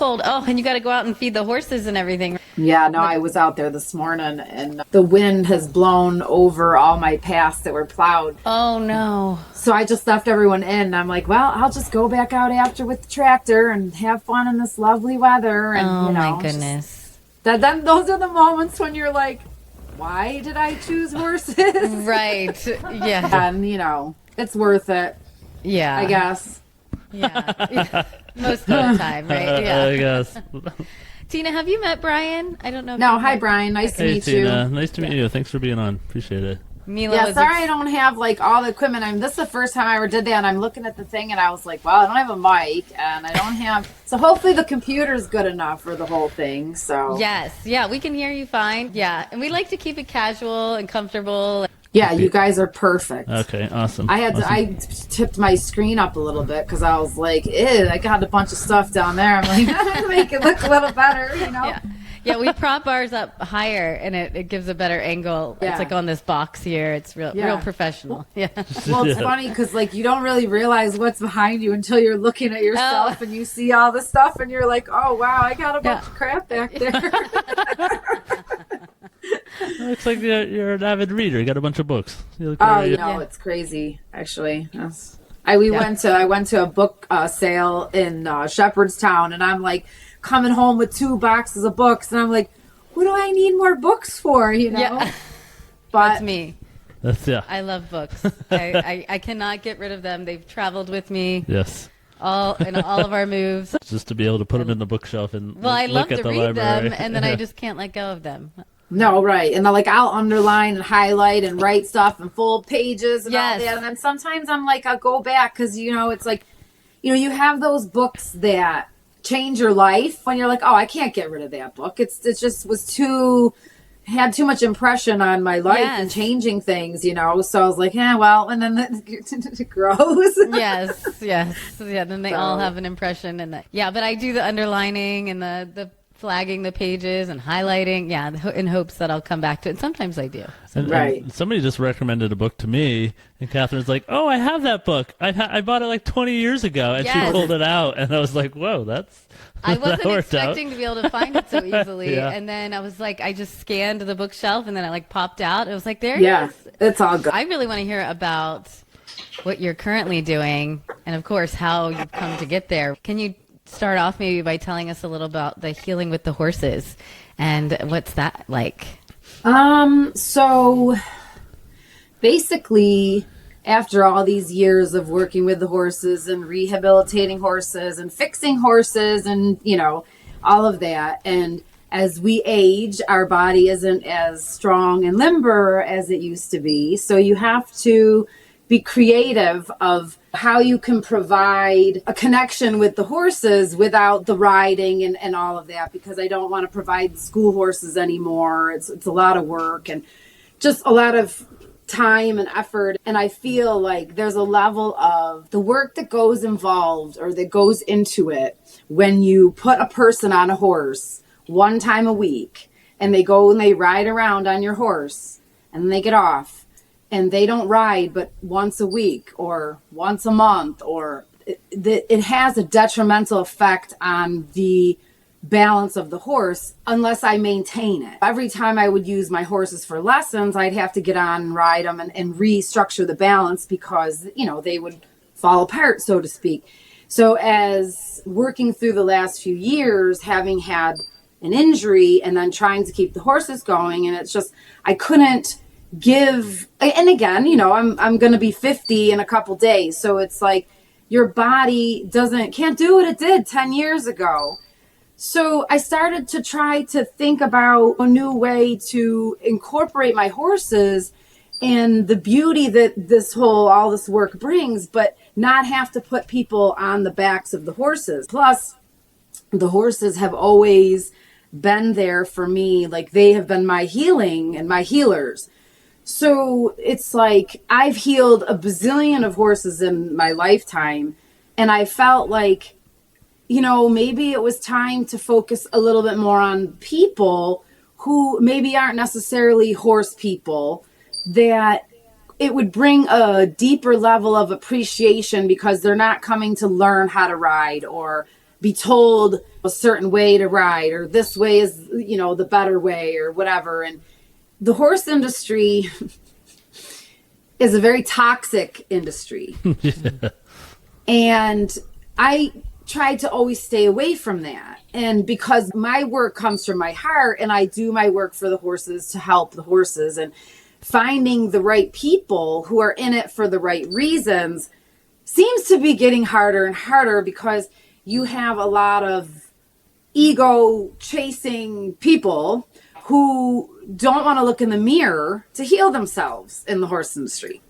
cold. Oh, and you got to go out and feed the horses and everything. Yeah, no, I was out there this morning and the wind has blown over all my paths that were plowed. Oh, no. So I just left everyone in. I'm like, well, I'll just go back out after with the tractor and have fun in this lovely weather. And, Oh, my goodness. Then those are the moments when you're like, why did I choose horses? Right. Yeah. And, it's worth it. Yeah. I guess. Yeah. Most of the time, right? Yeah. I guess. Tina, have you met Brian? I don't know. No, hi, Brian. Nice to meet Tina. you. Nice to meet you. Thanks for being on. Appreciate it. Mila Yeah, was sorry I don't have all the equipment. This is the first time I ever did that, and I'm looking at the thing, and I was like, well, I don't have a mic, and I don't have... So hopefully the computer's good enough for the whole thing, so... Yes, yeah, we can hear you fine. Yeah, and we like to keep it casual and comfortable. Yeah, you guys are perfect. Okay, awesome. I tipped my screen up a little bit because I was like, ew, I got a bunch of stuff down there. I'm like, make it look a little better, Yeah, we prop ours up higher, and it gives a better angle. Yeah. It's like on this box here. It's real professional. Yeah. Well, it's funny because you don't really realize what's behind you until you're looking at yourself and you see all the stuff, and you're like, oh wow, I got a bunch of crap back there. Looks like you're an avid reader. You got a bunch of books. It's crazy. Actually, I went to a book sale in Shepherdstown, and I'm like coming home with 2 boxes of books, and I'm like, what do I need more books for? Yeah. But that's me. I love books. I cannot get rid of them. They've traveled with me. Yes. All of our moves. Just to be able to put them in the bookshelf and I love look at to the read library. them, and then I just can't let go of them. No, right. And I'll underline and highlight and write stuff and full pages and all that. And then sometimes I'm like, I'll go back because, it's like, you have those books that change your life when you're like, oh, I can't get rid of that book. It just had too much impression on my life and changing things, So I was like, well, and then it grows. Yes. Yeah. Then they all have an impression. But I do the underlining and the flagging the pages and highlighting, in hopes that I'll come back to it. Sometimes I do. And somebody just recommended a book to me, and Catherine's like, "Oh, I have that book. I bought it 20 years ago," and she pulled it out, and I was like, "Whoa, I wasn't expecting out. to be able to find it so easily, Yeah. and then I was like, I just scanned the bookshelf, and then I popped out. It was like, there it is. It's all good. I really want to hear about what you're currently doing, and of course, how you've come to get there. Can you start off maybe by telling us a little about the healing with the horses and what's that like? So basically after all these years of working with the horses and rehabilitating horses and fixing horses and, all of that. And as we age, our body isn't as strong and limber as it used to be. So you have to be creative of how you can provide a connection with the horses without the riding and all of that, because I don't want to provide school horses anymore. It's a lot of work and just a lot of time and effort. And I feel like there's a level of the work that goes involved or that goes into it when you put a person on a horse one time a week and they go and they ride around on your horse and then they get off. And they don't ride but once a week or once a month, or it has a detrimental effect on the balance of the horse unless I maintain it. Every time I would use my horses for lessons, I'd have to get on and ride them and restructure the balance because, they would fall apart, so to speak. So as working through the last few years, having had an injury and then trying to keep the horses going, and it's just, I couldn't give, and again, I'm going to be 50 in a couple days. So it's like your body can't do what it did 10 years ago. So I started to try to think about a new way to incorporate my horses and the beauty that all this work brings, but not have to put people on the backs of the horses. Plus, the horses have always been there for me. Like they have been my healing and my healers. So it's like I've healed a bazillion of horses in my lifetime. And I felt like, maybe it was time to focus a little bit more on people who maybe aren't necessarily horse people, that it would bring a deeper level of appreciation because they're not coming to learn how to ride or be told a certain way to ride, or this way is, the better way, or whatever. And the horse industry is a very toxic industry. Yeah. And I tried to always stay away from that. And because my work comes from my heart, and I do my work for the horses to help the horses, and finding the right people who are in it for the right reasons seems to be getting harder and harder, because you have a lot of ego chasing people who don't want to look in the mirror to heal themselves in the horse industry.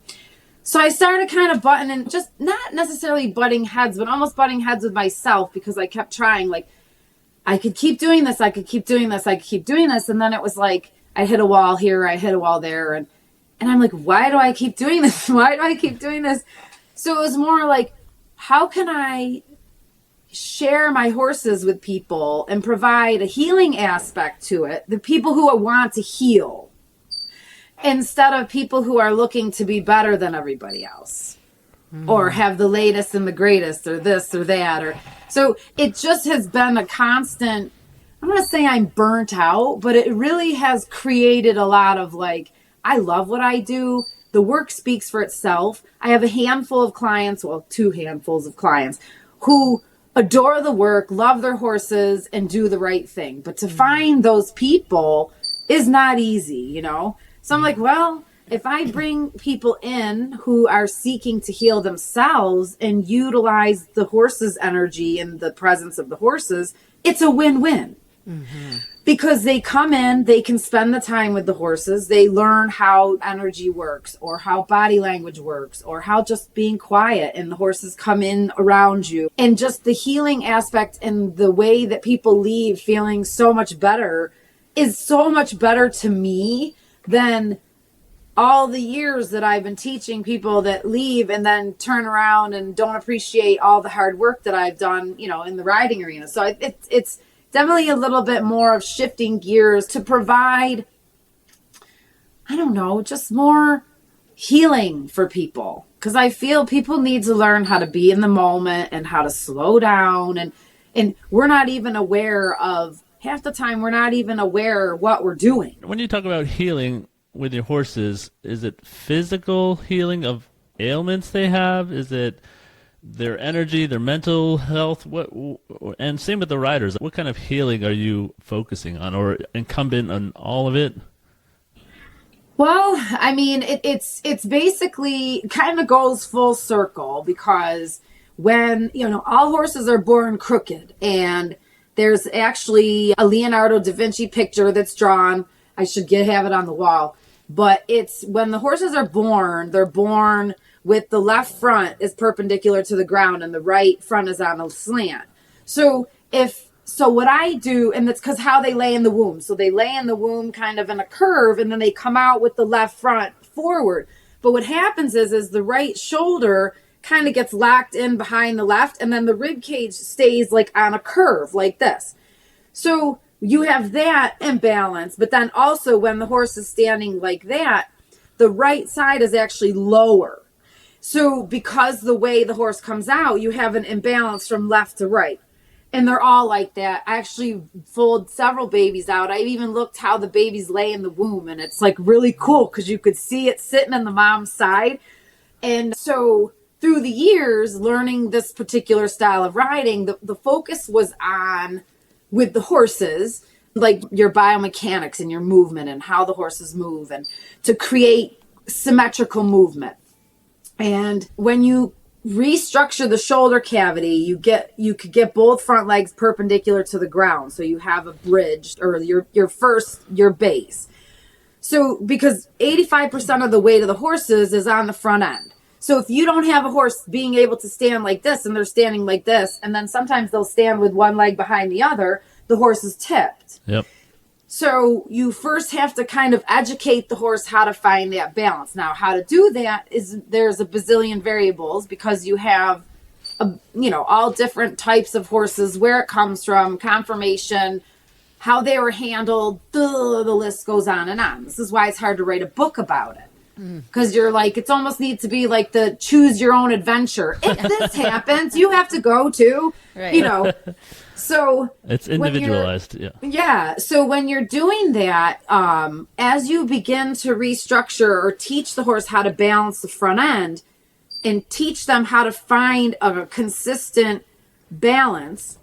So I started kind of butting, and just not necessarily butting heads, but almost butting heads with myself, because I kept trying, like, I could keep doing this, I could keep doing this, I could keep doing this. And then it was like, I hit a wall here, I hit a wall there. And I'm like, why do I keep doing this? Why do I keep doing this? So it was more like, how can I share my horses with people and provide a healing aspect to it? The people who want to heal, instead of people who are looking to be better than everybody else, or have the latest and the greatest, or this or that. Or so it just has been a constant. I'm going to say I'm burnt out, but it really has created a lot of, like, I love what I do. The work speaks for itself. I have a handful of clients, well, 2 handfuls of clients, who adore the work, love their horses, and do the right thing. But to find those people is not easy, So I'm like, well, if I bring people in who are seeking to heal themselves and utilize the horse's energy and the presence of the horses, it's a win-win. Mm-hmm. Because they come in, they can spend the time with the horses, they learn how energy works, or how body language works, or how just being quiet and the horses come in around you. And just the healing aspect and the way that people leave feeling so much better is so much better to me than all the years that I've been teaching people that leave and then turn around and don't appreciate all the hard work that I've done, in the riding arena. So it's definitely a little bit more of shifting gears to provide, just more healing for people. Because I feel people need to learn how to be in the moment and how to slow down. And we're not even aware of, half the time, we're not even aware of what we're doing. When you talk about healing with your horses, is it physical healing of ailments they have? Is it their energy, their mental health? And same with the riders. What kind of healing are you focusing on, or incumbent on all of it? Well, I mean, it's basically kind of goes full circle, because when, all horses are born crooked, and there's actually a Leonardo da Vinci picture that's drawn. I should have it on the wall. But it's when the horses are born, they're born with the left front is perpendicular to the ground and the right front is on a slant. So what I do, and that's because how they lay in the womb. So they lay in the womb kind of in a curve, and then they come out with the left front forward. But what happens is the right shoulder kind of gets locked in behind the left, and then the rib cage stays like on a curve like this. So you have that imbalance, but then also when the horse is standing like that, the right side is actually lower. So because the way the horse comes out, you have an imbalance from left to right. And they're all like that. I actually fold several babies out. I even looked how the babies lay in the womb, and it's like really cool because you could see it sitting on the mom's side. And so through the years, learning this particular style of riding, the focus was on, with the horses, like your biomechanics and your movement and how the horses move, and to create symmetrical movement. And when you restructure the shoulder cavity, you could get both front legs perpendicular to the ground. So you have a bridge, or your base. So because 85% of the weight of the horses is on the front end. So if you don't have a horse being able to stand like this, and they're standing like this, and then sometimes they'll stand with one leg behind the other, the horse is tipped. Yep. So you first have to kind of educate the horse how to find that balance. Now, how to do that is there's a bazillion variables, because you have, all different types of horses, where it comes from, conformation, how they were handled, the list goes on and on. This is why it's hard to write a book about it. Because you're like, it's almost needs to be like the choose your own adventure. If this happens, you have to go to, Right. So It's individualized. Yeah. yeah. So when you're doing that, as you begin to restructure or teach the horse how to balance the front end and teach them how to find a consistent balance,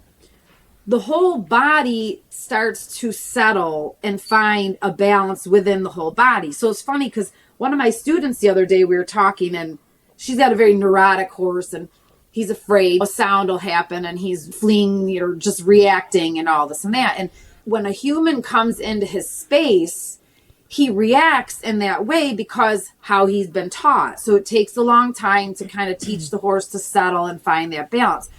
the whole body starts to settle and find a balance within the whole body. So it's funny because one of my students the other day, we were talking, and she's got a very neurotic horse, and he's afraid a sound will happen and he's fleeing or just reacting and all this and that. And when a human comes into his space, he reacts in that way because how he's been taught. So it takes a long time to kind of teach the horse to settle and find that balance.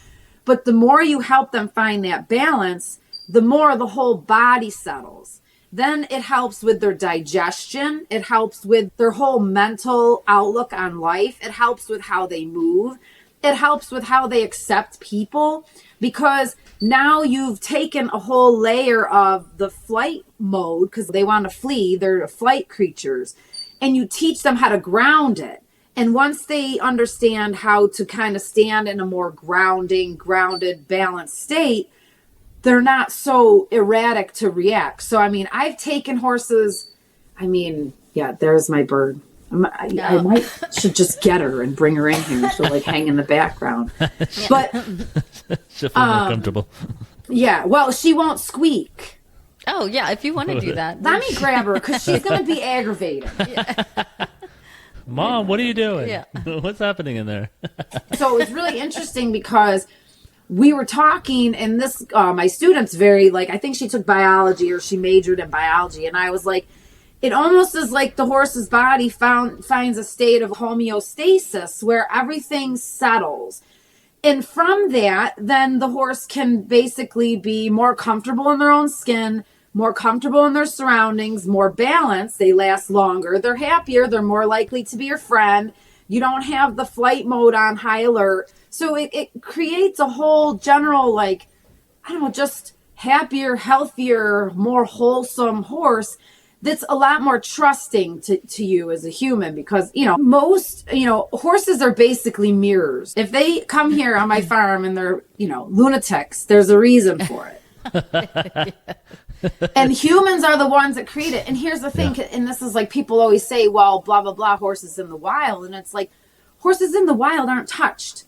But the more you help them find that balance, the more the whole body settles. Then it helps with their digestion. It helps with their whole mental outlook on life. It helps with how they move. It helps with how they accept people, because now you've taken a whole layer of the flight mode because they want to flee. They're flight creatures. And you teach them how to ground it. And once they understand how to kind of stand in a more grounded, balanced state, they're not so erratic to react. So, I mean, I've taken horses. I mean, yeah, there's my bird. I might should just get her and bring her in here. She'll like hang in the background. But She'll feel more comfortable. yeah, well, she won't squeak. Oh, yeah. If you want to do that. Let me grab her because she's going to be aggravating. Mom, what are you doing? Yeah. What's happening in there? So it's really interesting because we were talking, and this, my student's very like, I think she took biology or she majored in biology. And I was like, it almost is like the horse's body finds a state of homeostasis where everything settles. And from that, then the horse can basically be more comfortable in their own skin, more comfortable in their surroundings, more balanced. They last longer. They're happier. They're more likely to be your friend. You don't have the flight mode on high alert. So it creates a whole general, like, I don't know, just happier, healthier, more wholesome horse that's a lot more trusting to you as a human, because, most, horses are basically mirrors. If they come here on my farm and they're, lunatics, there's a reason for it. And humans are the ones that create it. And here's the thing, and this is like people always say, well, blah, blah, blah, horses in the wild. And it's like, horses in the wild aren't touched.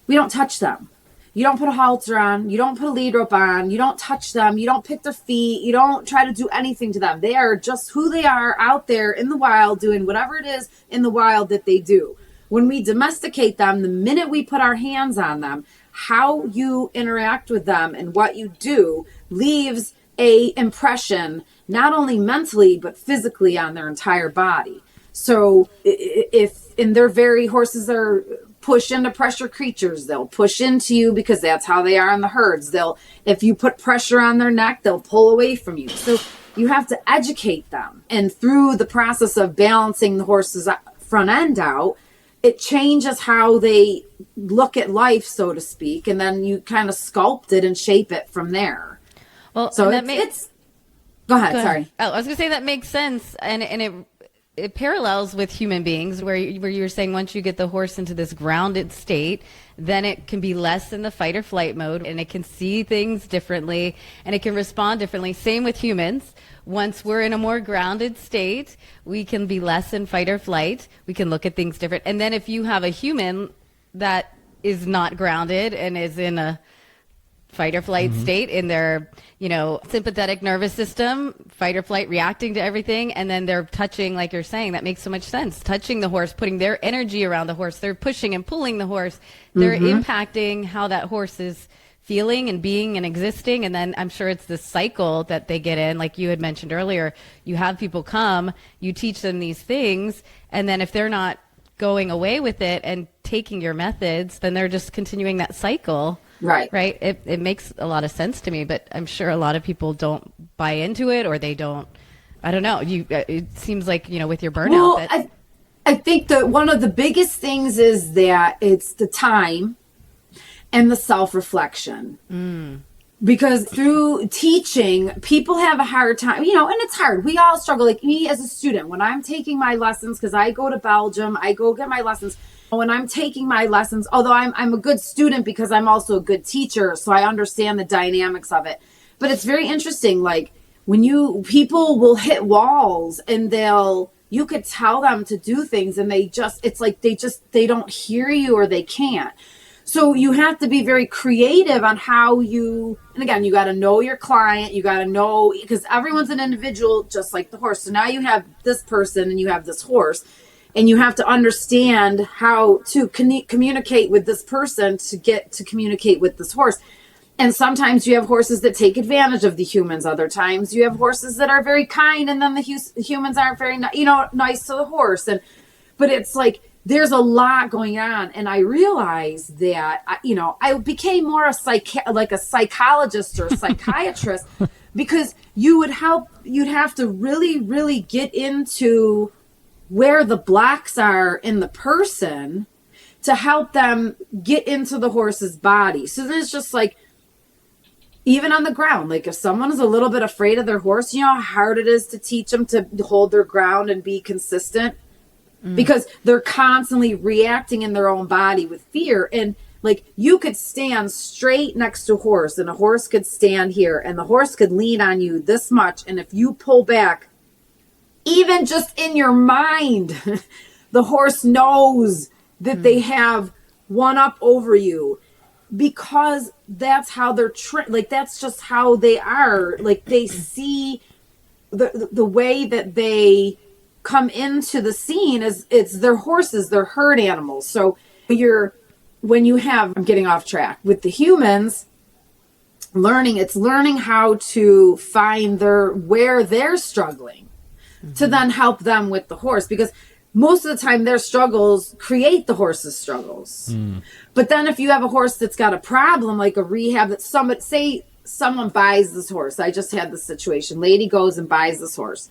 We don't touch them. You don't put a halter on. You don't put a lead rope on. You don't touch them. You don't pick their feet. You don't try to do anything to them. They are just who they are out there in the wild, doing whatever it is in the wild that they do. When we domesticate them, the minute we put our hands on them, how you interact with them and what you do leaves a impression, not only mentally, but physically on their entire body. So horses are push into pressure creatures. They'll push into you because that's how they are in the herds. If you put pressure on their neck, they'll pull away from you. So you have to educate them. And through the process of balancing the horse's front end out, it changes how they look at life, so to speak. And then you kind of sculpt it and shape it from there. Well, so go ahead. Sorry. Oh, I was going to say that makes sense. And it parallels with human beings where you were saying once you get the horse into this grounded state, then it can be less in the fight or flight mode, and it can see things differently and it can respond differently. Same with humans. Once we're in a more grounded state, we can be less in fight or flight. We can look at things different. And then if you have a human that is not grounded and is in a fight or flight state in their, sympathetic nervous system, fight or flight, reacting to everything. And then they're touching, like you're saying, that makes so much sense. Touching the horse, putting their energy around the horse. They're pushing and pulling the horse. They're impacting how that horse is feeling and being and existing. And then I'm sure it's this cycle that they get in. Like you had mentioned earlier, you have people come, you teach them these things. And then if they're not going away with it and taking your methods, then they're just continuing that cycle. Right. It makes a lot of sense to me, but I'm sure a lot of people don't buy into it, or they don't. I don't know. It seems like with your burnout. Well, I think that one of the biggest things is that it's the time and the self-reflection. because through teaching, people have a hard time, and it's hard. We all struggle. Like me as a student, when I'm taking my lessons, because I go to Belgium, I go get my lessons. When I'm taking my lessons, although I'm a good student because I'm also a good teacher, so I understand the dynamics of it. But it's very interesting. Like when people will hit walls and you could tell them to do things and it's like they don't hear you or they can't. So you have to be very creative on and again, you got to know your client, you got to know, because everyone's an individual, just like the horse. So now you have this person and you have this horse, and you have to understand how to communicate with this person to get to communicate with this horse. And sometimes you have horses that take advantage of the humans. Other times you have horses that are very kind, and then the humans aren't very, nice to the horse. But it's like, there's a lot going on. And I realized that, I became more like a psychologist or a psychiatrist because you'd have to really, really get into where the blocks are in the person to help them get into the horse's body. So then it's just like, even on the ground, like if someone is a little bit afraid of their horse, you know how hard it is to teach them to hold their ground and be consistent? Because they're constantly reacting in their own body with fear. And like you could stand straight next to a horse and a horse could stand here and the horse could lean on you this much. And if you pull back, even just in your mind, the horse knows that they have one up over you, because that's how they're that's just how they are. Like they see the way that they come into the scene it's their horses, their herd animals. So I'm getting off track with the humans, learning how to find where they're struggling to then help them with the horse, because most of the time their struggles create the horse's struggles. But then if you have a horse that's got a problem, like a rehab, that someone buys this horse. I just had this situation. Lady goes and buys this horse,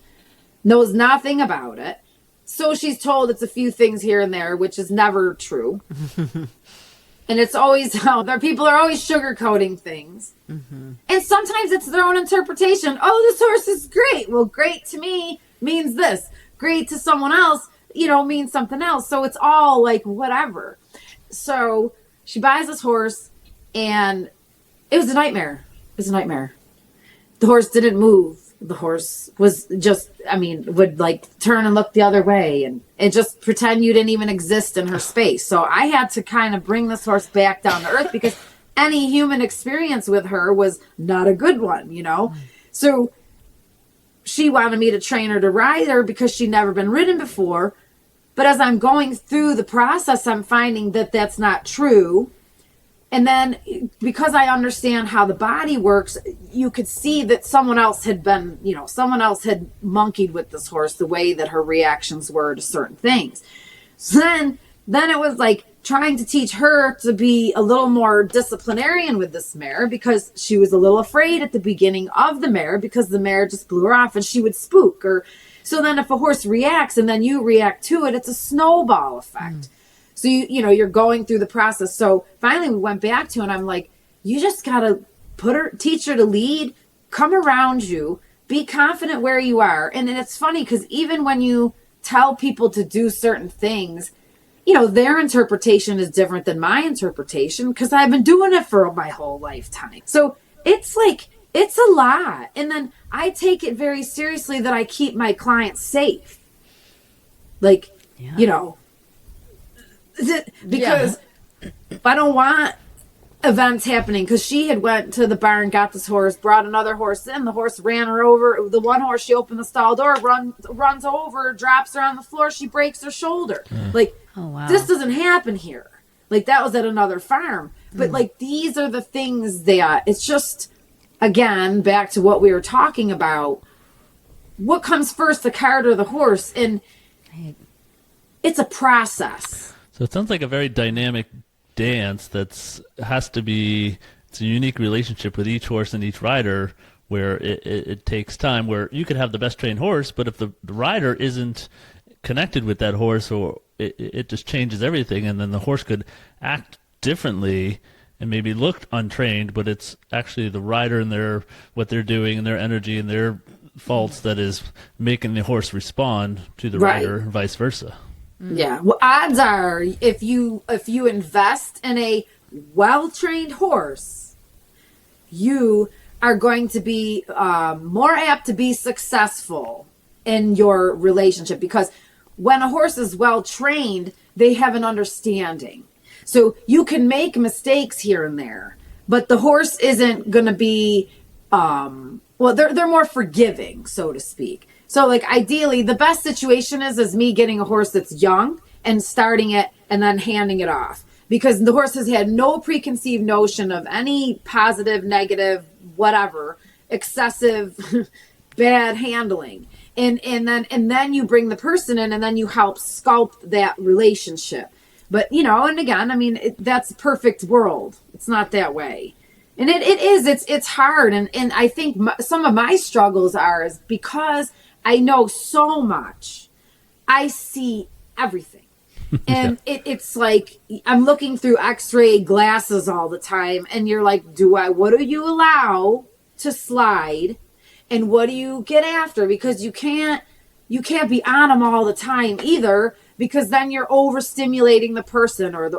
knows nothing about it. So she's told it's a few things here and there, which is never true. And it's always people are always sugarcoating things. And sometimes it's their own interpretation. Oh, this horse is great. Well, great to me means this. Great to someone else, means something else. So it's all like whatever. So she buys this horse and it was a nightmare. The horse didn't move. The horse was just, would like turn and look the other way and just pretend you didn't even exist in her space. So I had to kind of bring this horse back down to earth, because any human experience with her was not a good one, So she wanted me to train her to ride her because she'd never been ridden before. But as I'm going through the process, I'm finding that that's not true. And then because I understand how the body works, you could see that someone else had monkeyed with this horse, the way that her reactions were to certain things. So then it was like trying to teach her to be a little more disciplinarian with this mare, because she was a little afraid at the beginning of the mare, because the mare just blew her off and she would spook. So then if a horse reacts and then you react to it, it's a snowball effect. So you're going through the process. So finally we went back to, and I'm like, you just gotta teach her to lead, come around you, be confident where you are. And it's funny because even when you tell people to do certain things, their interpretation is different than my interpretation, because I've been doing it for my whole lifetime. So it's like, it's a lot. And then I take it very seriously that I keep my clients safe. Like, because I don't want events happening, because she had went to the barn, got this horse, brought another horse in, the horse ran her over. The one horse, she opened the stall door, runs over, drops her on the floor, she breaks her shoulder. Like, oh, wow. This doesn't happen here. Like, that was at another farm. But like, these are the things that, it's just, again, back to what we were talking about, what comes first, the cart or the horse? And it's a process. So it sounds like a very dynamic dance it's a unique relationship with each horse and each rider, where it takes time, where you could have the best trained horse, but if the rider isn't connected with that horse, or it just changes everything, and then the horse could act differently and maybe look untrained, but it's actually the rider and what they're doing and their energy and their faults that is making the horse respond to the Right. rider, and vice versa. Yeah. Well, odds are if you invest in a well-trained horse, you are going to be more apt to be successful in your relationship, because when a horse is well trained, they have an understanding. So you can make mistakes here and there, but the horse isn't going to be they're more forgiving, so to speak. So like ideally the best situation is me getting a horse that's young and starting it and then handing it off, because the horse has had no preconceived notion of any positive, negative, whatever, excessive bad handling. And then you bring the person in and then you help sculpt that relationship. But, and again, I mean, that's a perfect world. It's not that way. And it's hard. And I think some of my struggles is because I know so much, I see everything. And it's like, I'm looking through x-ray glasses all the time. And you're like, what do you allow to slide? And what do you get after? Because you can't be on them all the time either, because then you're overstimulating the person, or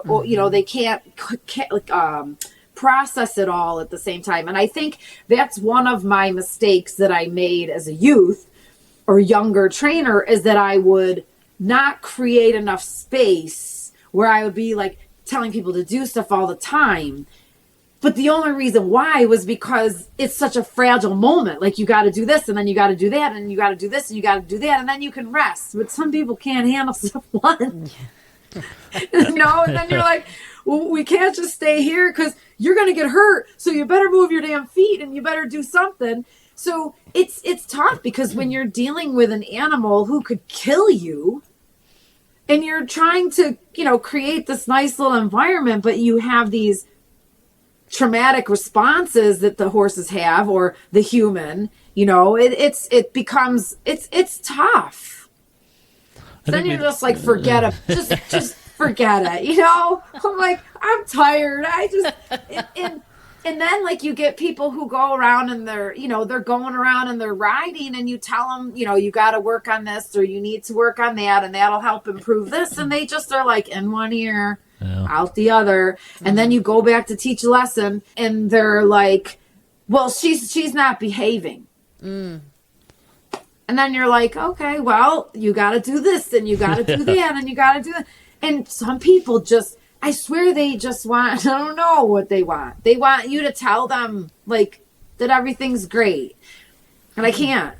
they can't process it all at the same time. And I think that's one of my mistakes that I made as a youth or younger trainer, is that I would not create enough space where I would be like telling people to do stuff all the time. But the only reason why was because it's such a fragile moment. Like, you got to do this, and then you got to do that, and you got to do this, and you got to do that, and then you can rest. But some people can't handle stuff once. And then you're like, well, we can't just stay here because you're going to get hurt. So you better move your damn feet and you better do something. So it's tough, because when you're dealing with an animal who could kill you, and you're trying to, create this nice little environment, but you have these traumatic responses that the horses have, or the human, it becomes tough. Then you're just like, forget it. Just forget it. I'm like, I'm tired. And then like you get people who go around and they're going around and they're riding, and you tell them, you got to work on this, or you need to work on that, and that'll help improve this. And they just are like in one ear, out the other. And then you go back to teach a lesson and they're like, well, she's not behaving. And then you're like, okay, well, you got to do this, and you got to do that, and you got to do that. And some people I swear they just want, I don't know what they want. They want you to tell them like that everything's great. And I can't.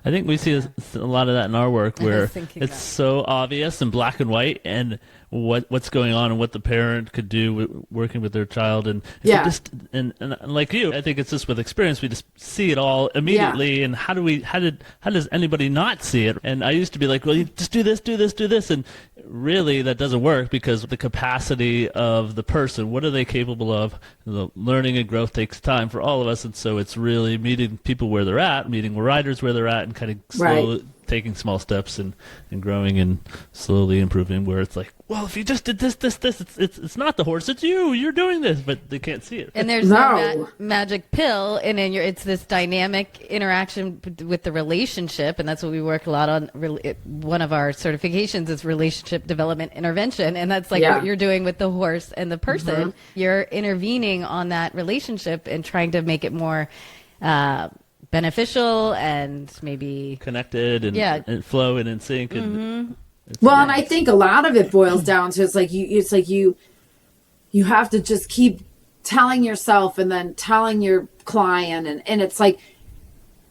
I think we see a lot of that in our work, where it's so obvious and black and white, and what's going on and what the parent could do working with their child. And and like you, I think it's just with experience, we just see it all immediately. And how does anybody not see it? And I used to be like, well, you just do this. And really that doesn't work, because the capacity of the person, what are they capable of? The learning and growth takes time for all of us. And so it's really meeting people where they're at, meeting riders where they're at, and kind of slowly taking small steps and growing and slowly improving, where it's like, well, if you just did this, it's not the horse, it's you're doing this, but they can't see it. And there's no magic pill, and it's this dynamic interaction with the relationship, and that's what we work a lot on. One of our certifications is relationship development intervention, and that's like what you're doing with the horse and the person. You're intervening on that relationship and trying to make it more beneficial and maybe connected and flow and in sync. And and I think a lot of it boils down to you have to just keep telling yourself and then telling your client, and it's like,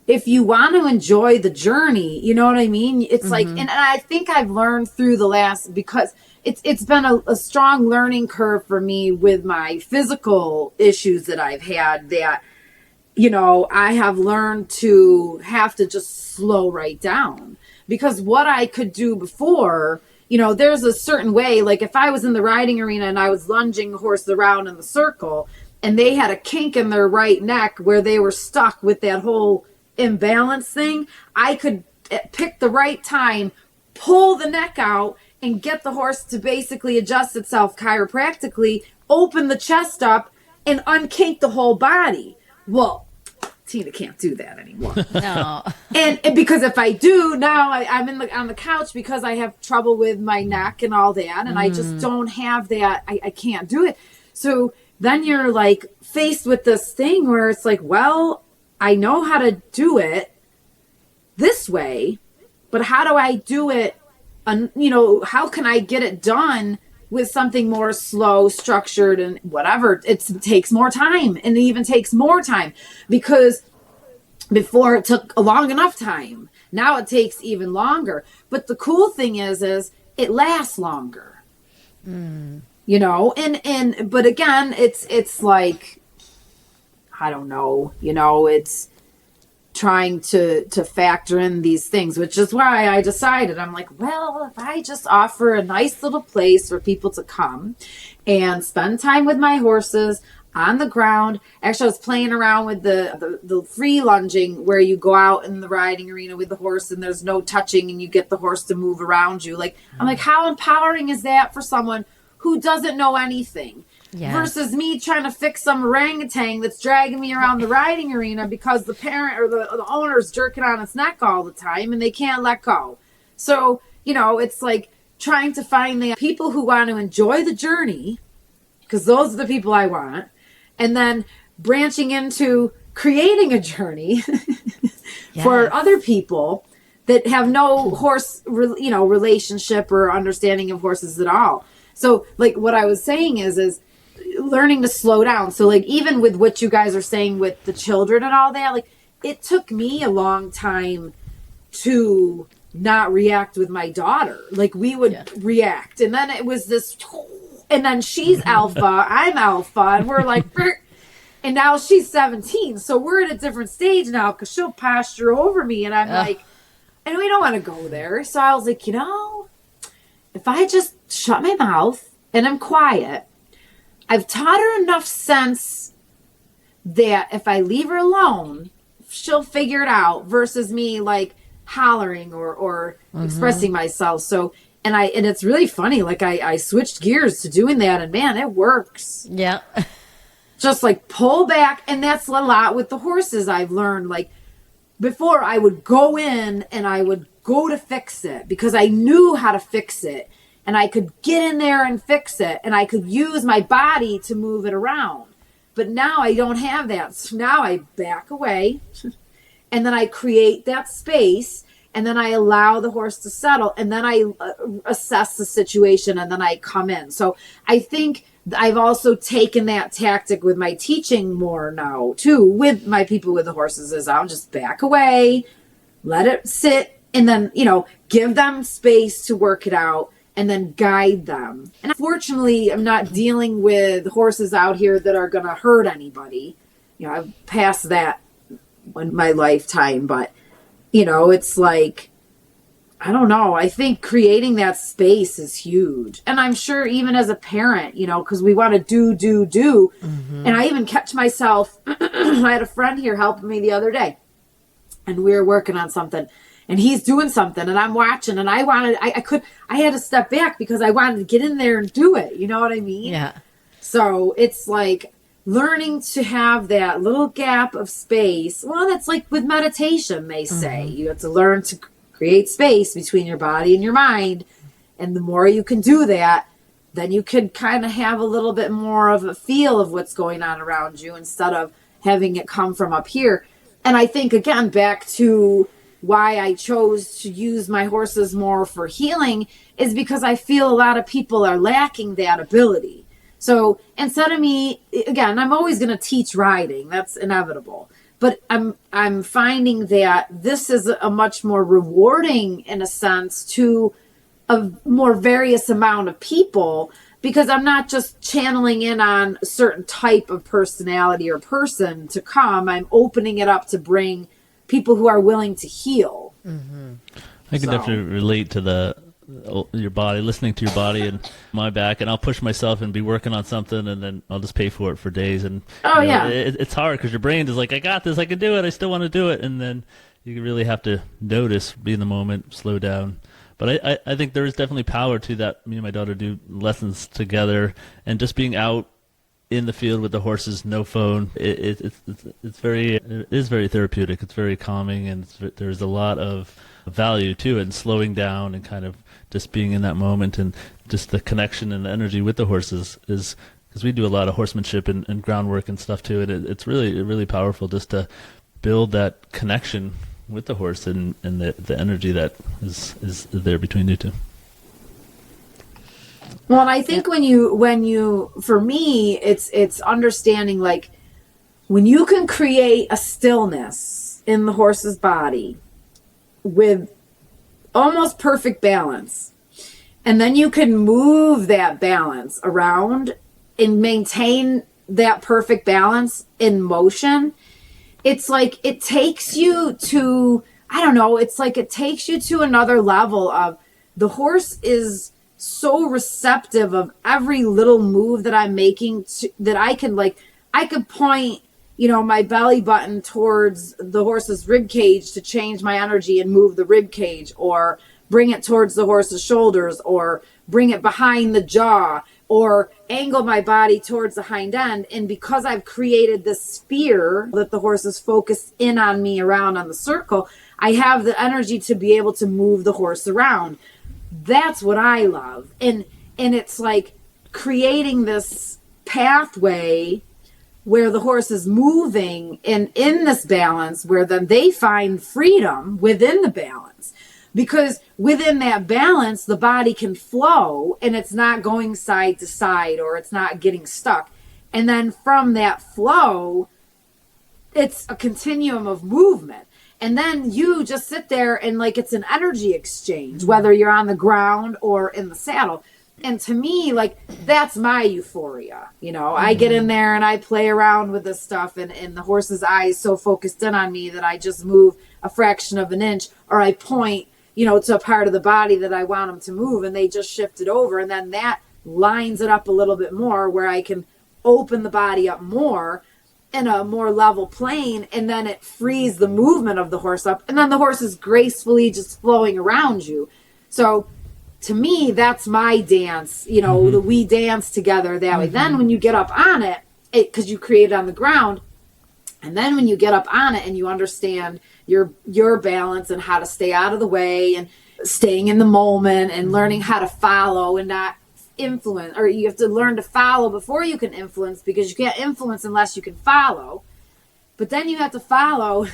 if you want to enjoy the journey, you know what I mean? It's like, and I think I've learned through because it's been a strong learning curve for me with my physical issues that I've had, that I have learned to have to just slow right down, because what I could do before, there's a certain way, like if I was in the riding arena and I was lunging a horse around in the circle and they had a kink in their right neck where they were stuck with that whole imbalance thing, I could pick the right time, pull the neck out, and get the horse to basically adjust itself chiropractically, open the chest up, and unkink the whole body. Well, Tina can't do that anymore. No. And because if I do, now I'm on the couch because I have trouble with my neck and all that, and I just don't have that. I can't do it. So then you're like faced with this thing where it's like, well, I know how to do it this way, but how do I do it? How can I get it done with something more slow, structured, and whatever? It takes more time, and it even takes more time because before it took a long enough time. Now it takes even longer. But the cool thing is it lasts longer. You know, and but again, it's like, I don't know, it's trying to factor in these things, which is why I decided, I'm like, well, if I just offer a nice little place for people to come and spend time with my horses on the ground. Actually, I was playing around with the free lunging where you go out in the riding arena with the horse and there's no touching and you get the horse to move around you. Like, I'm like, how empowering is that for someone who doesn't know anything? Yes. Versus me trying to fix some orangutan that's dragging me around the riding arena because the parent or the owner's jerking on its neck all the time and they can't let go. So, it's like trying to find the people who want to enjoy the journey, because those are the people I want, and then branching into creating a journey for other people that have no horse, relationship or understanding of horses at all. So, like, what I was saying is learning to slow down. So, like, even with what you guys are saying with the children and all that, like, it took me a long time to not react with my daughter. Like, we would react, and then it was this, and then she's alpha, I'm alpha, and we're like, and now she's 17, so we're at a different stage now because she'll posture over me, and I'm like, and we don't want to go there. So I was like, if I just shut my mouth and I'm quiet, I've taught her enough sense that if I leave her alone, she'll figure it out, versus me like hollering or expressing myself. So, and it's really funny. Like I switched gears to doing that, and man, it works. Yeah. Just like pull back. And that's a lot with the horses. I've learned, like, before I would go in and I would go to fix it because I knew how to fix it, and I could get in there and fix it, and I could use my body to move it around. But now I don't have that. So now I back away and then I create that space, and then I allow the horse to settle, and then I assess the situation, and then I come in. So I think I've also taken that tactic with my teaching more now too, with my people with the horses, is I'll just back away, let it sit, and then, give them space to work it out, and then guide them. And unfortunately, I'm not dealing with horses out here that are going to hurt anybody. I've passed that in my lifetime, but it's like, I don't know. I think creating that space is huge. And I'm sure even as a parent, because we want to do. Mm-hmm. And I even catch myself, I had a friend here helping me the other day, and we were working on something, and he's doing something, and I'm watching, and I had to step back because I wanted to get in there and do it. You know what I mean? Yeah. So it's like learning to have that little gap of space. Well, that's like with meditation, they say. Mm-hmm. You have to learn to create space between your body and your mind. And the more you can do that, then you can kind of have a little bit more of a feel of what's going on around you instead of having it come from up here. And I think, again, back to why I chose to use my horses more for healing is because I feel a lot of people are lacking that ability. So instead of me, again, I'm always going to teach riding. That's inevitable. But I'm finding that this is a much more rewarding, in a sense, to a more various amount of people, because I'm not just channeling in on a certain type of personality or person to come. I'm opening it up to bring people who are willing to heal. Mm-hmm. I can definitely relate to your body, listening to your body and my back, and I'll push myself and be working on something, and then I'll just pay for it for days. And it's hard because your brain is like, I got this, I can do it, I still want to do it, and then you really have to notice, be in the moment, slow down. But I think there is definitely power to that. Me and my daughter do lessons together, and just being out in the field with the horses, no phone. It is very therapeutic. It's very calming, and there's a lot of value to it, and slowing down and kind of just being in that moment, and just the connection and the energy with the horses is, because we do a lot of horsemanship and groundwork and stuff too, and it's really powerful just to build that connection with the horse and the energy that is there between you two. Well, and I think when you, for me, it's understanding, like, when you can create a stillness in the horse's body with almost perfect balance, and then you can move that balance around and maintain that perfect balance in motion, it's like it takes you to, I don't know, it's like it takes you to another level of, the horse is so receptive of every little move that I'm making, that I could point, my belly button towards the horse's rib cage to change my energy and move the rib cage, or bring it towards the horse's shoulders, or bring it behind the jaw, or angle my body towards the hind end. And because I've created this sphere that the horse is focused in on me around on the circle, I have the energy to be able to move the horse around. That's what I love. And it's like creating this pathway where the horse is moving and in this balance, where then they find freedom within the balance. Because within that balance, the body can flow, and it's not going side to side, or it's not getting stuck. And then from that flow, it's a continuum of movement. And then you just sit there and, like, it's an energy exchange, whether you're on the ground or in the saddle. And to me, like, that's my euphoria. I get in there and I play around with this stuff, and the horse's eye is so focused in on me that I just move a fraction of an inch, or I point, to a part of the body that I want them to move, and they just shift it over. And then that lines it up a little bit more, where I can open the body up more in a more level plane, and then it frees the movement of the horse up, and then the horse is gracefully just flowing around you. So to me, that's my dance, we dance together that way. Then when you get up on it, because you create it on the ground, and then when you get up on it and you understand your balance and how to stay out of the way and staying in the moment and learning how to follow and not influence, or you have to learn to follow before you can influence, because you can't influence unless you can follow. But then you have to follow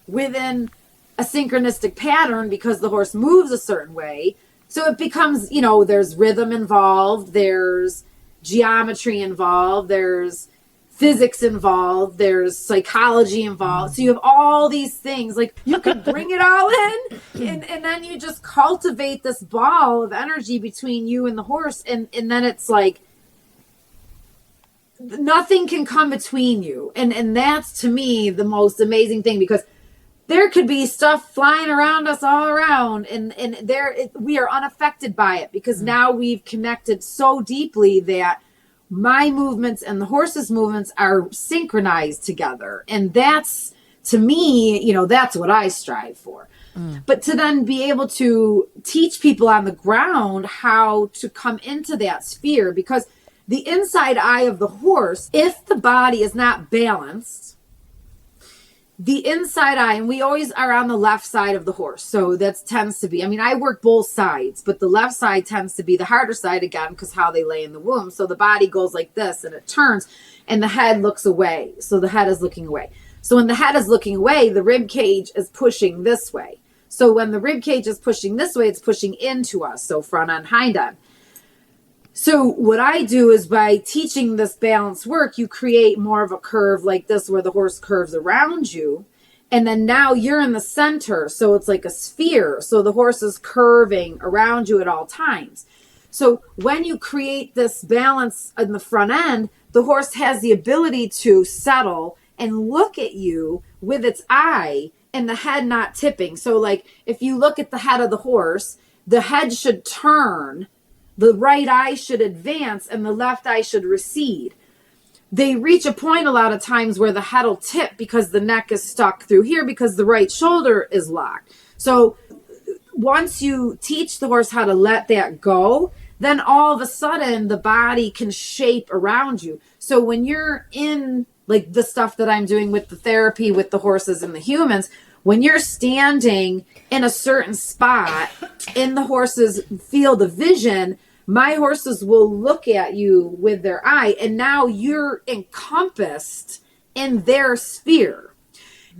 within a synchronistic pattern, because the horse moves a certain way. So it becomes, there's rhythm involved, there's geometry involved, there's physics involved, there's psychology involved. So you have all these things, like, you could bring it all in, and then you just cultivate this ball of energy between you and the horse, and then it's like nothing can come between you. And that's, to me, the most amazing thing, because there could be stuff flying around us all around, and we are unaffected by it, because now we've connected so deeply that my movements and the horse's movements are synchronized together. And that's, to me, that's what I strive for. But to then be able to teach people on the ground how to come into that sphere, because the inside eye of the horse, if the body is not balanced, the inside eye, and we always are on the left side of the horse. So that tends to be, I work both sides, but the left side tends to be the harder side, again, because how they lay in the womb. So the body goes like this, and it turns, and the head looks away. So the head is looking away. So when the head is looking away, the rib cage is pushing this way. So when the rib cage is pushing this way, it's pushing into us. So front on, hind on. So what I do is, by teaching this balance work, you create more of a curve like this, where the horse curves around you. And then now you're in the center. So it's like a sphere. So the horse is curving around you at all times. So when you create this balance in the front end, the horse has the ability to settle and look at you with its eye, and the head not tipping. So, like, if you look at the head of the horse, the head should turn, the right eye should advance, and the left eye should recede. They reach a point a lot of times where the head will tip because the neck is stuck through here, because the right shoulder is locked. So once you teach the horse how to let that go, then all of a sudden the body can shape around you. So when you're in like the stuff that I'm doing with the therapy with the horses and the humans, when you're standing in a certain spot in the horse's field of vision, my horses will look at you with their eye, and now you're encompassed in their sphere.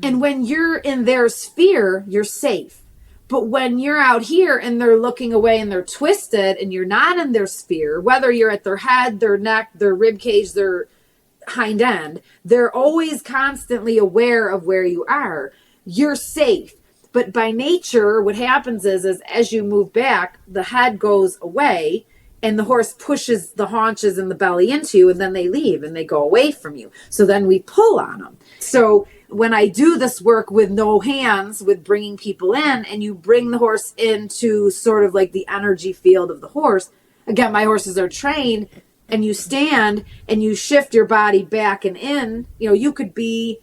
And when you're in their sphere, you're safe. But when you're out here and they're looking away and they're twisted and you're not in their sphere, whether you're at their head, their neck, their rib cage, their hind end, they're always constantly aware of where you are. You're safe. But by nature, what happens is as you move back, the head goes away and the horse pushes the haunches and the belly into you, and then they leave and they go away from you. So then we pull on them. So when I do this work with no hands, with bringing people in, and you bring the horse into sort of like the energy field of the horse, again, my horses are trained, and you stand and you shift your body back and in, you know, you could be,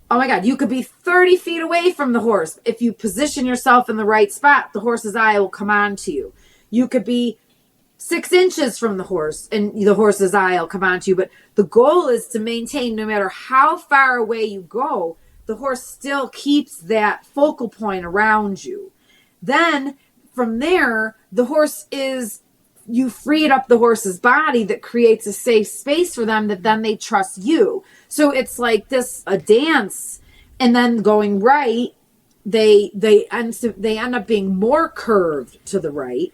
oh my God, you could be 30 feet away from the horse. If you position yourself in the right spot, the horse's eye will come on to you. You could be 6 inches from the horse and the horse's eye will come on to you. But the goal is to maintain, no matter how far away you go, the horse still keeps that focal point around you. Then from there, the horse is, you freed up the horse's body that creates a safe space for them that then they trust you. So it's like this, a dance, and then going right, they end up being more curved to the right.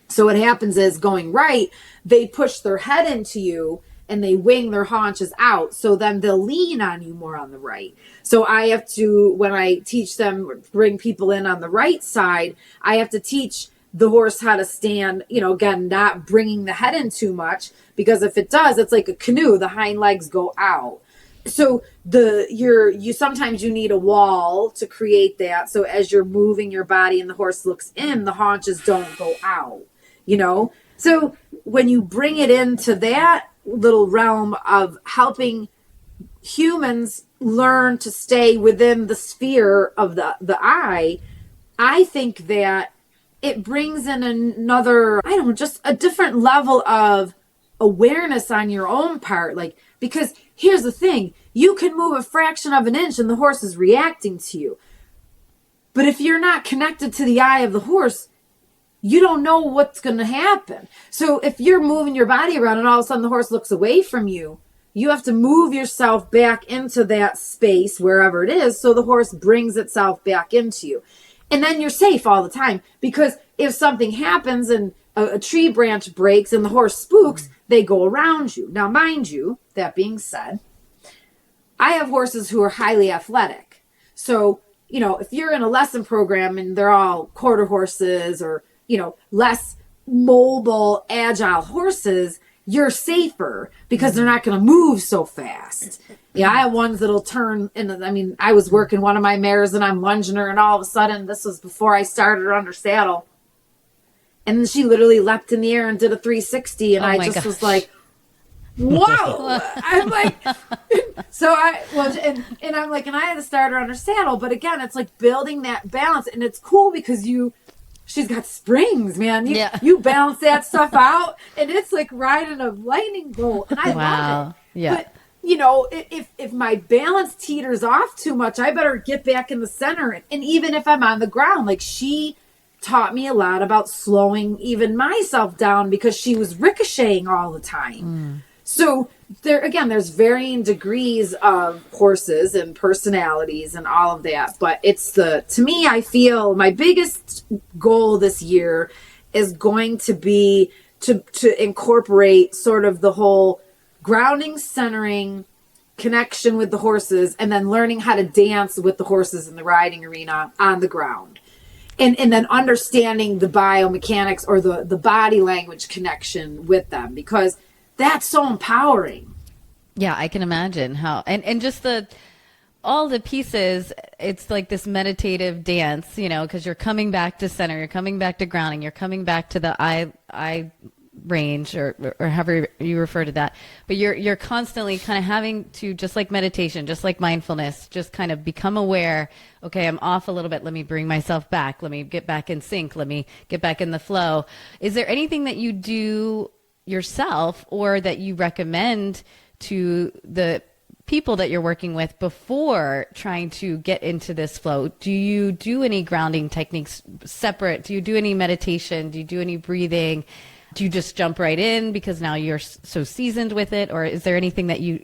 So what happens is going right, they push their head into you and they wing their haunches out. So then they'll lean on you more on the right. So I have to, when I teach them, bring people in on the right side, I have to teach the horse how to stand, you know, again, not bringing the head in too much, because if it does, it's like a canoe, the hind legs go out. So you sometimes you need a wall to create that. So as you're moving your body and the horse looks in, the haunches don't go out, you know? So when you bring it into that little realm of helping humans learn to stay within the sphere of the eye, I think that it brings in another, I don't know, just a different level of awareness on your own part. Like, because here's the thing, you can move a fraction of an inch and the horse is reacting to you. But if you're not connected to the eye of the horse, you don't know what's going to happen. So if you're moving your body around and all of a sudden the horse looks away from you, you have to move yourself back into that space, wherever it is, so the horse brings itself back into you. And then you're safe all the time, because if something happens and a tree branch breaks and the horse spooks, they go around you. Now, mind you, that being said, I have horses who are highly athletic. So, you know, if you're in a lesson program and they're all quarter horses or, you know, less mobile, agile horses, you're safer because they're not going to move so fast. Yeah, I have ones that'll turn, and I mean, I was working one of my mares and I'm lunging her, and all of a sudden, this was before I started her under saddle, and she literally leapt in the air and did a 360, and I just gosh. Was like, whoa! I'm like, so and I'm like, and I had to start her under saddle, but again, it's like building that balance, and it's cool because she's got springs, man. You balance that stuff out, and it's like riding a lightning bolt, and I love it. Yeah. But, you know, if my balance teeters off too much, I better get back in the center. And even if I'm on the ground, like, she taught me a lot about slowing even myself down because she was ricocheting all the time. So there's varying degrees of horses and personalities and all of that. But to me, I feel my biggest goal this year is going to be to incorporate sort of the whole grounding, centering, connection with the horses, and then learning how to dance with the horses in the riding arena on the ground. And then understanding the biomechanics or the body language connection with them, because that's so empowering. Yeah, I can imagine how, and just all the pieces, it's like this meditative dance, you know, because you're coming back to center, you're coming back to grounding, you're coming back to the eye range or however you refer to that, but you're constantly kind of having to, just like meditation, just like mindfulness, just kind of become aware. Okay, I'm off a little bit, let me bring myself back, let me get back in sync, let me get back in the flow. Is there anything that you do yourself or that you recommend to the people that you're working with before trying to get into this flow? Do you do any grounding techniques separate? Do you do any meditation? Do you do any breathing? Do you just jump right in because now you're so seasoned with it? Or is there anything that you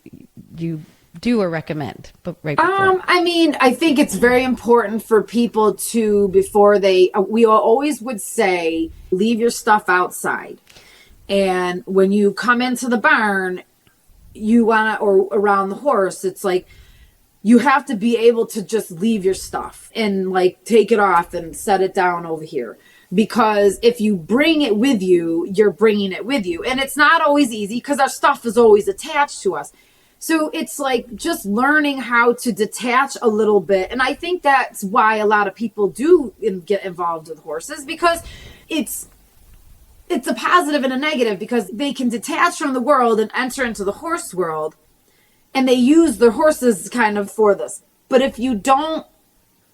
do or recommend right before? I mean, I think it's very important for people to, before we always would say, leave your stuff outside. And when you come into the barn, or around the horse, it's like, you have to be able to just leave your stuff and like take it off and set it down over here. Because if you bring it with you, you're bringing it with you. And it's not always easy because our stuff is always attached to us. So it's like just learning how to detach a little bit. And I think that's why a lot of people do get involved with horses, because it's a positive and a negative, because they can detach from the world and enter into the horse world, and they use their horses kind of for this. But if you don't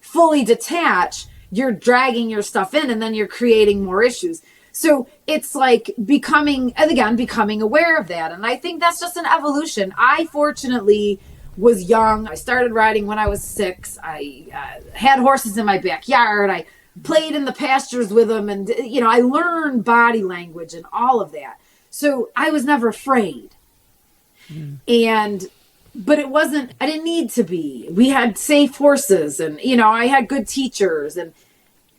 fully detach, you're dragging your stuff in, and then you're creating more issues. So it's like becoming aware of that. And I think that's just an evolution. I fortunately was young. I started riding when I was 6. I had horses in my backyard. I played in the pastures with them. And, I learned body language and all of that. So I was never afraid. But it wasn't, I didn't need to be. We had safe horses, and, I had good teachers,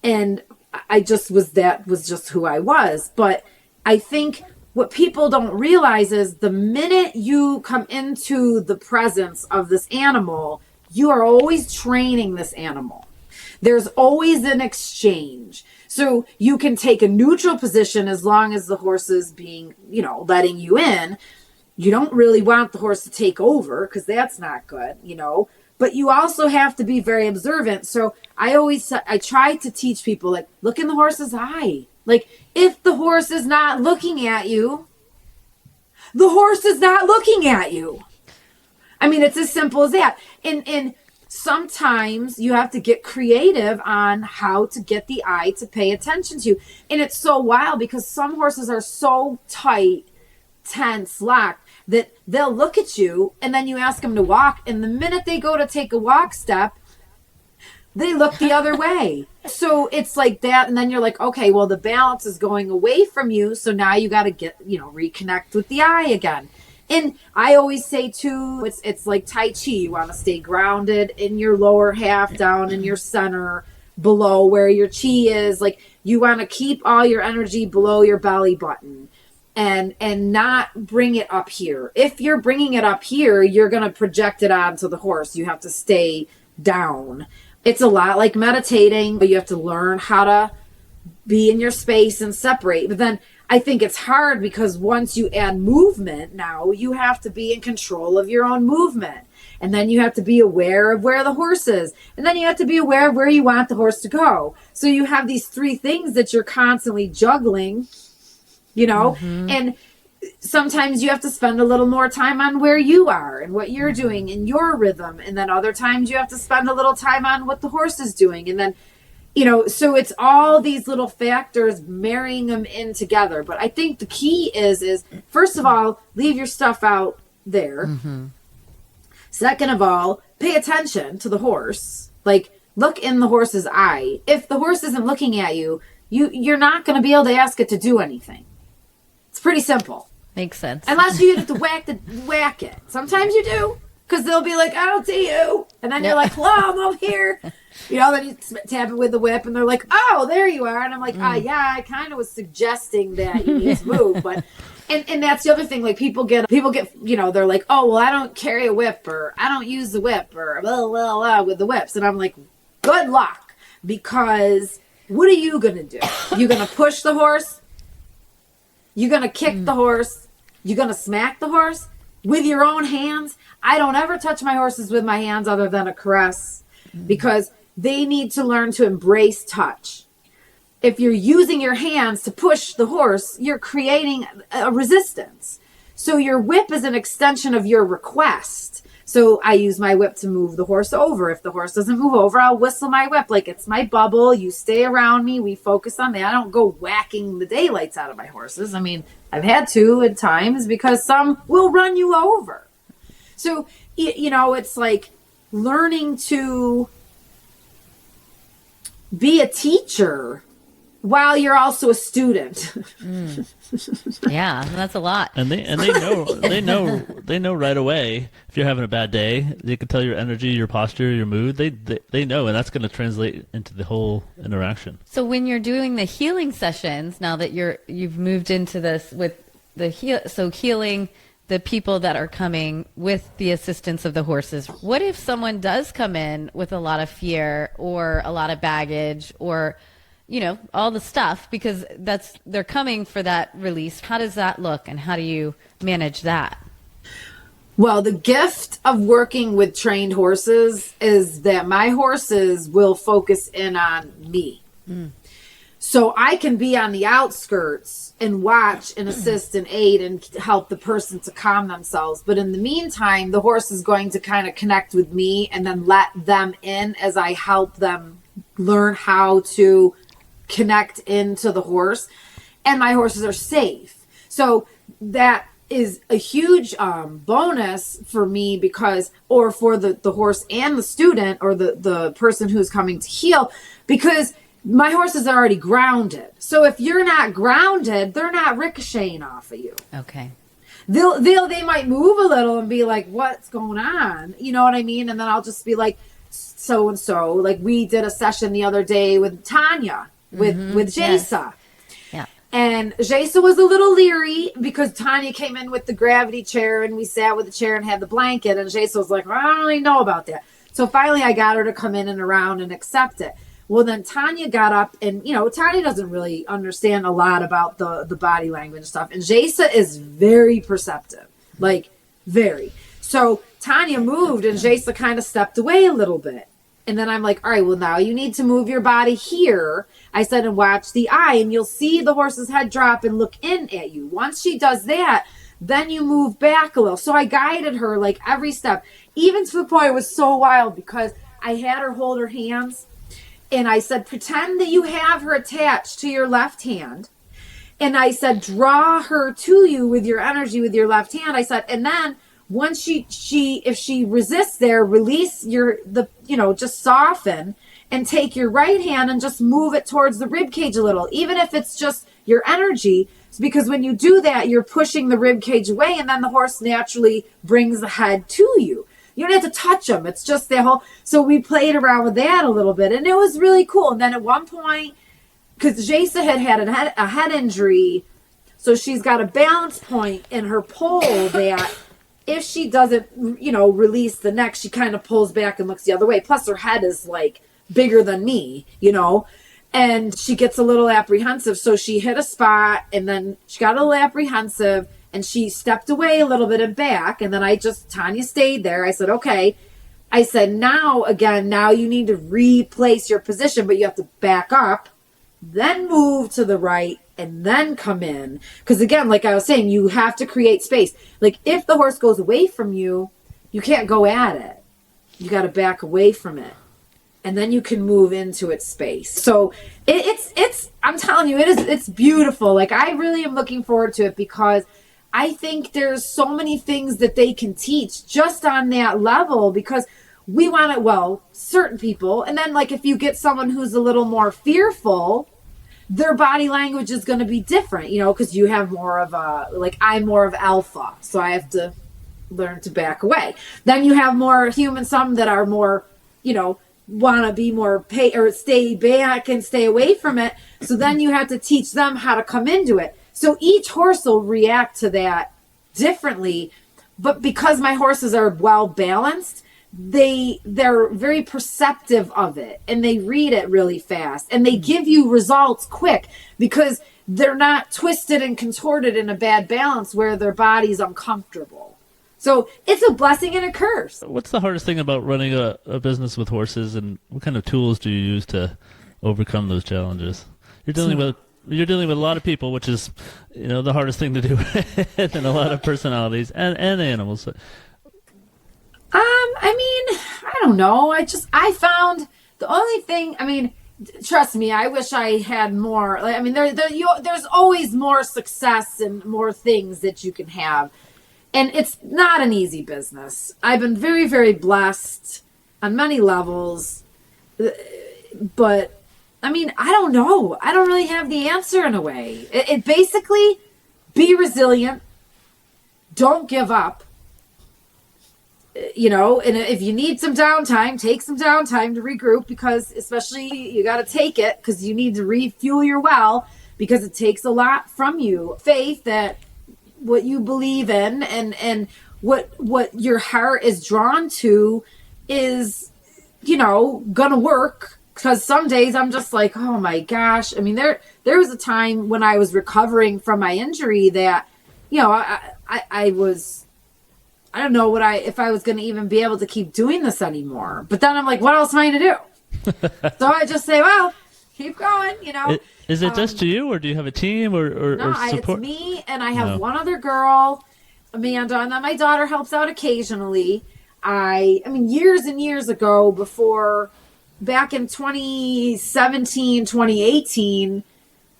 and I just that was just who I was. But I think what people don't realize is the minute you come into the presence of this animal, you are always training this animal. There's always an exchange. So you can take a neutral position as long as the horse is being, letting you in. You don't really want the horse to take over, because that's not good, but you also have to be very observant. So I try to teach people, like, look in the horse's eye. Like, if the horse is not looking at you, the horse is not looking at you. I mean, it's as simple as that. And sometimes you have to get creative on how to get the eye to pay attention to you. And it's so wild, because some horses are so tight, tense, locked, that they'll look at you, and then you ask them to walk, and the minute they go to take a walk step, they look the other way. So it's like that, and then you're like, okay, well, the balance is going away from you, so now you got to get, reconnect with the eye again. And I always say too, it's like Tai Chi. You want to stay grounded in your lower half, down in your center, below where your chi is. Like, you want to keep all your energy below your belly button. And not bring it up here. If you're bringing it up here, you're going to project it onto the horse. You have to stay down. It's a lot like meditating, but you have to learn how to be in your space and separate. But then I think it's hard, because once you add movement, now you have to be in control of your own movement. And then you have to be aware of where the horse is. And then you have to be aware of where you want the horse to go. So you have these 3 things that you're constantly juggling, and sometimes you have to spend a little more time on where you are and what you're doing in your rhythm. And then other times you have to spend a little time on what the horse is doing. And then, so it's all these little factors, marrying them in together. But I think the key is first of all, leave your stuff out there. Second of all, pay attention to the horse. Like, look in the horse's eye. If the horse isn't looking at you, you're not going to be able to ask it to do anything. It's pretty simple. Makes sense. Unless you have to whack it. Sometimes you do, because they'll be like, I don't see you. And then you're like, hello, I'm over here. Then you tap it with the whip, and they're like, oh, there you are. And I'm like, yeah, I kind of was suggesting that you need to move. But, and that's the other thing. Like, people get, they're like, oh, well, I don't carry a whip, or I don't use the whip, or blah, blah, blah, with the whips. And I'm like, good luck, because what are you going to do? You going to push the horse? You're going to kick the horse? You're going to smack the horse with your own hands? I don't ever touch my horses with my hands other than a caress, because they need to learn to embrace touch. if you're using your hands to push the horse, you're creating a resistance. So your whip is an extension of your request. So I use my whip to move the horse over. If the horse doesn't move over, I'll whistle my whip like it's my bubble. You stay around me. We focus on that. I don't go whacking the daylights out of my horses. I mean, I've had to at times because some will run you over. So, you know, it's like learning to be a teacher while you're also a student. Yeah, that's a lot. And they know right away if you're having a bad day. They can tell your energy, your posture, your mood. They know, and that's going to translate into the whole interaction. So when you're doing the healing sessions, now that you've moved into this with the healing the people that are coming with the assistance of the horses, what if someone does come in with a lot of fear or a lot of baggage or, you know, all the stuff, because they're coming for that release? How does that look, and how do you manage that? Well, the gift of working with trained horses is that my horses will focus in on me. So I can be on the outskirts and watch and assist and aid and help the person to calm themselves. But in the meantime, the horse is going to kind of connect with me and then let them in as I help them learn how to connect into the horse. And my horses are safe. So that is a huge bonus for me or for the horse and the student or the person who's coming to heal, because my horses are already grounded. So if you're not grounded, they're not ricocheting off of you. Okay. They might move a little and be like, what's going on? You know what I mean? And then I'll just be like, so-and-so. Like we did a session the other day with Tanya, with Jasa. Yeah. And Jasa was a little leery because Tanya came in with the gravity chair and we sat with the chair and had the blanket. And Jasa was like, well, I don't really know about that. So finally I got her to come in and around and accept it. Well, then Tanya got up and, you know, Tanya doesn't really understand a lot about the body language and stuff. And Jasa is very perceptive, like very. So Tanya moved and Jasa kind of stepped away a little bit. And then I'm like, all right, well, now you need to move your body here. I said, and watch the eye, and you'll see the horse's head drop and look in at you. Once she does that, then you move back a little. So I guided her like every step, even to the point it was so wild because I had her hold her hands. And I said, pretend that you have her attached to your left hand. And I said, draw her to you with your energy with your left hand. I said, and then once if she resists there, release just soften and take your right hand and just move it towards the rib cage a little, even if it's just your energy. It's because when you do that, you're pushing the rib cage away, and then the horse naturally brings the head to you. You don't have to touch them. It's just their whole. So we played around with that a little bit, and it was really cool. And then at one point, because Jasa had a head injury, so she's got a balance point in her pole that if she doesn't, release the neck, she kind of pulls back and looks the other way. Plus, her head is like bigger than me, and she gets a little apprehensive. So she hit a spot, and then she got a little apprehensive. And she stepped away a little bit and back. And then Tanya stayed there. I said, okay. I said, now you need to replace your position, but you have to back up, then move to the right, and then come in. Because again, like I was saying, you have to create space. Like if the horse goes away from you, you can't go at it. You got to back away from it. And then you can move into its space. So it's I'm telling you, it's beautiful. Like I really am looking forward to it because I think there's so many things that they can teach just on that level, because we want it, certain people. And then like if you get someone who's a little more fearful, their body language is going to be different, because you have more of I'm more of alpha. So I have to learn to back away. Then you have more some that are more, want to be more or stay back and stay away from it. So then you have to teach them how to come into it. So each horse will react to that differently, but because my horses are well balanced, they're very perceptive of it, and they read it really fast, and they give you results quick because they're not twisted and contorted in a bad balance where their body's uncomfortable. So it's a blessing and a curse. What's the hardest thing about running a business with horses, and what kind of tools do you use to overcome those challenges? you're dealing with a lot of people, which is, the hardest thing to do, and a lot of personalities and animals. I don't know. I found the only thing, trust me, I wish I had more. There's always more success and more things that you can have. And it's not an easy business. I've been very, very blessed on many levels. But, I don't know. I don't really have the answer in a way. It basically, be resilient. Don't give up. And if you need some downtime, take some downtime to regroup, because especially you got to take it because you need to refuel your well, because it takes a lot from you. Faith that what you believe in and what your heart is drawn to is, gonna work. Because some days I'm just like, oh my gosh. There was a time when I was recovering from my injury that, I was, I don't know if I was going to even be able to keep doing this anymore. But then I'm like, what else am I going to do? So I just say, well, keep going, Is it just you, or do you have a team or support? It's me, and I have one other girl, Amanda, and then my daughter helps out occasionally. Years and years ago, back in 2017, 2018,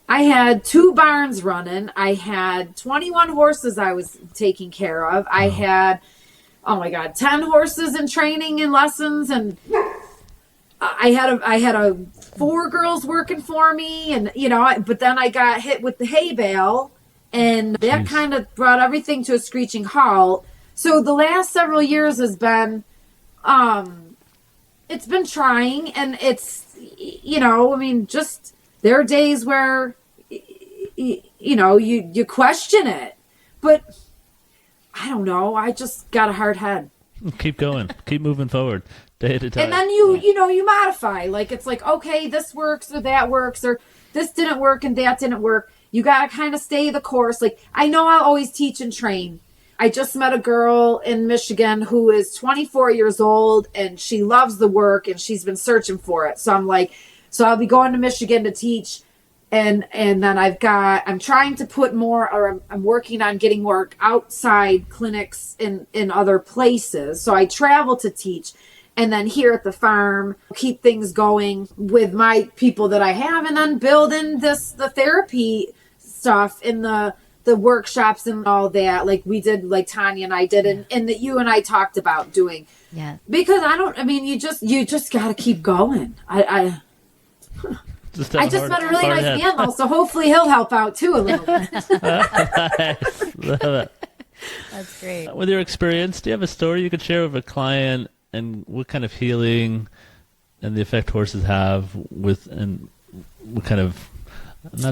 I had 2 barns running. I had 21 horses I was taking care of. I had, 10 horses in training and lessons, and I had 4 girls working for me, and but then I got hit with the hay bale, and that kind of brought everything to a screeching halt. So the last several years has been, it's been trying, and it's, just. There are days where, you question it, but I don't know. I just got a hard head. Keep going. Keep moving forward day at a time. And then you modify. Like, it's like, okay, this works or that works, or this didn't work and that didn't work. You got to kind of stay the course. Like, I know I'll always teach and train. I just met a girl in Michigan who is 24 years old, and she loves the work, and she's been searching for it. So I'm like, I'll be going to Michigan to teach, and then I'm trying to put more, or I'm working on getting more outside clinics in other places. So I travel to teach, and then here at the farm, keep things going with my people that I have, and then build in the therapy stuff in the workshops and all that, like we did, like Tanya and I did, and that you and I talked about doing. Yeah. Because you just got to keep going. I just met a really nice man, though, so hopefully he'll help out too a little bit. Love it. That's great. With your experience, do you have a story you could share with a client, and what kind of healing and the effect horses have and what kind of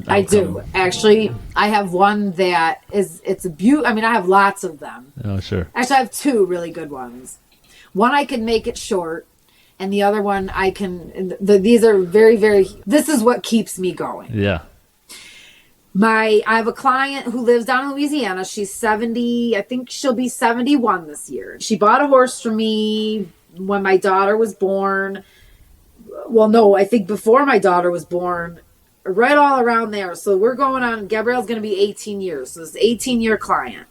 I do. Actually, I have one that it's a beaut. I have lots of them. Oh, sure. Actually, I have 2 really good ones. One I can make it short, and the other one I can, these are very, very, this is what keeps me going. Yeah. I have a client who lives down in Louisiana. She's 70. I think she'll be 71 this year. She bought a horse from me when my daughter was born. Well, no, I think before my daughter was born, right all around there. So we're going on, Gabrielle's going to be 18 years. So this is an 18-year client.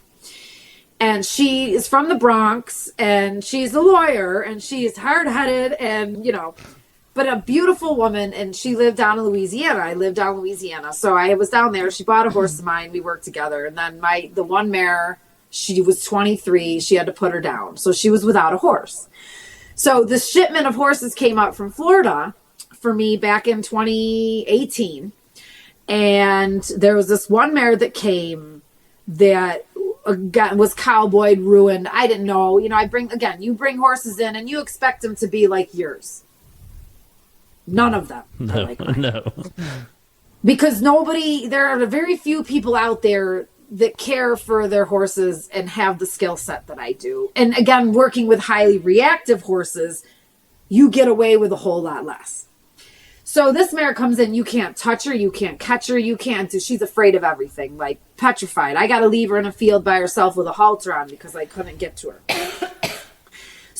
And she is from the Bronx, and she's a lawyer, and she is hard-headed, and, but a beautiful woman, and she lived down in Louisiana. I lived down in Louisiana. So I was down there. She bought a horse of mine. We worked together. And then the one mare, she was 23. She had to put her down. So she was without a horse. So this shipment of horses came up from Florida for me back in 2018. And there was this one mare that came that was cowboyed, ruined. I didn't know. You bring horses in and you expect them to be like yours. None of them. No. Because there are very few people out there that care for their horses and have the skill set that I do. And again, working with highly reactive horses, you get away with a whole lot less. So this mare comes in, you can't touch her, you can't catch her, she's afraid of everything, like petrified. I got to leave her in a field by herself with a halter on because I couldn't get to her.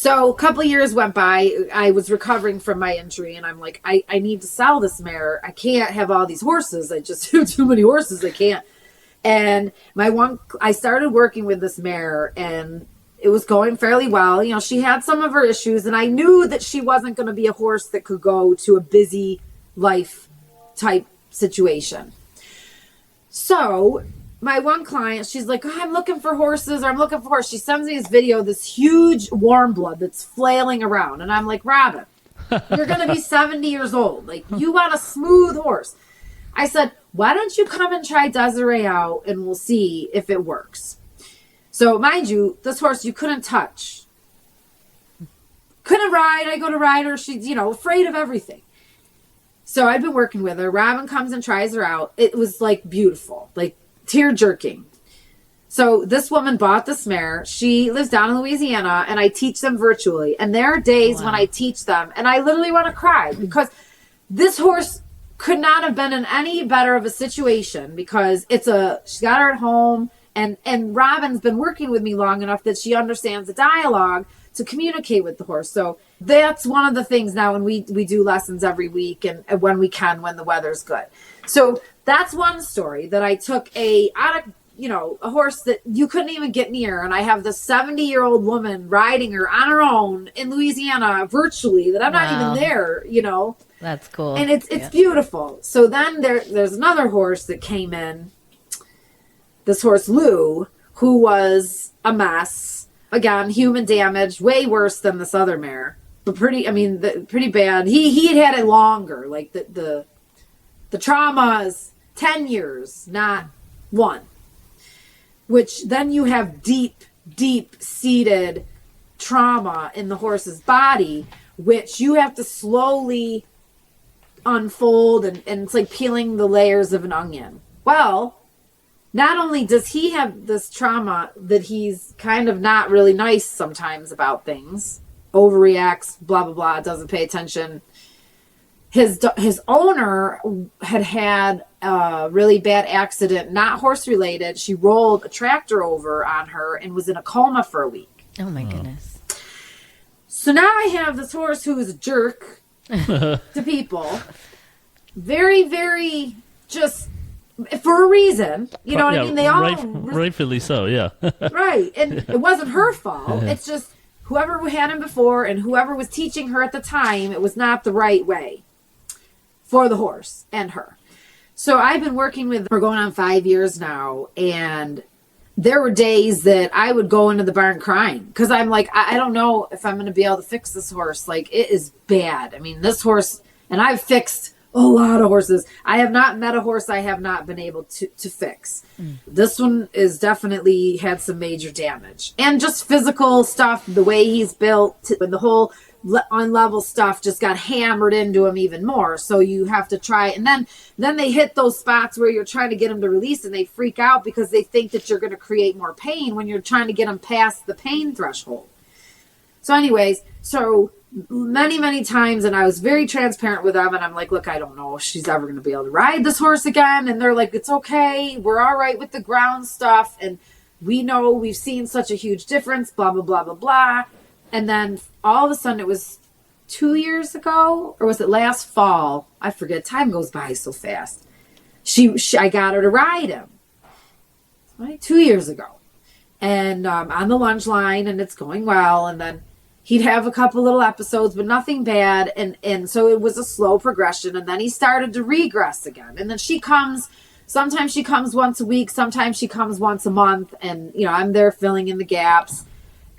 So a couple years went by. I was recovering from my injury, and I'm like, I need to sell this mare. I can't have all these horses. I just have too many horses. I can't. And I started working with this mare, and it was going fairly well. You know, she had some of her issues, and I knew that she wasn't going to be a horse that could go to a busy life type situation. So my one client, she's like, oh, I'm looking for horses, or I'm looking for horses. She sends me this video, this huge warm blood that's flailing around. And I'm like, Robin, you're going to be 70 years old. Like, you want a smooth horse. I said, why don't you come and try Desiree out, and we'll see if it works. So mind you, this horse you couldn't touch. Couldn't ride. I go to ride her. She's, afraid of everything. So I'd been working with her. Robin comes and tries her out. It was like beautiful, like tear jerking. So this woman bought this mare. She lives down in Louisiana, and I teach them virtually. And there are days when I teach them, and I literally want to cry, because this horse could not have been in any better of a situation, because she's got her at home, and Robin's been working with me long enough that she understands the dialogue to communicate with the horse. So that's one of the things now, when we do lessons every week, and when we can, when the weather's good. So that's one story that I took a horse that you couldn't even get near. And I have this 70-year-old woman riding her on her own in Louisiana virtually, that I'm not even there, That's cool. And it's beautiful. So then there's another horse that came in, this horse Lou, who was a mess. Again, human damage, way worse than this other mare, but pretty bad. He had it longer. Like the trauma is 10 years, not 1. Which then you have deep seated trauma in the horse's body, which you have to slowly unfold, and it's like peeling the layers of an onion. Well, not only does he have this trauma that he's kind of not really nice sometimes about things, overreacts, blah, blah, blah, doesn't pay attention. His owner had a really bad accident, not horse related. She rolled a tractor over on her and was in a coma for a week. Oh my goodness. So now I have this horse who is a jerk to people. Very, very just for a reason. You know what I mean? They all rightfully so, yeah. Right. And it wasn't her fault. It's just whoever had him before and whoever was teaching her at the time, it was not the right way for the horse and her. So I've been working with her going on 5 years now, and there were days that I would go into the barn crying, because I'm like, I don't know if I'm going to be able to fix this horse. Like, it is bad. I mean, this horse, and I've fixed a lot of horses. I have not met a horse I have not been able to fix. This one is definitely had some major damage, and just physical stuff, the way he's built, and the whole unlevel stuff just got hammered into him even more. So you have to try, and then they hit those spots where you're trying to get them to release, and they freak out because they think that you're going to create more pain when you're trying to get them past the pain threshold. So anyways, many times, and I was very transparent with them, and I'm like, look, I don't know if she's ever going to be able to ride this horse again. And they're like, it's okay, we're all right with the ground stuff, and we know we've seen such a huge difference, blah blah blah blah blah. And then all of a sudden, it was 2 years ago, or was it last fall? I forget. Time goes by so fast. I got her to ride him. Right, 2 years ago, and on the lunge line, and it's going well. And then he'd have a couple little episodes, but nothing bad. And so it was a slow progression. And then he started to regress again. And then sometimes she comes once a week, sometimes she comes once a month, and I'm there filling in the gaps.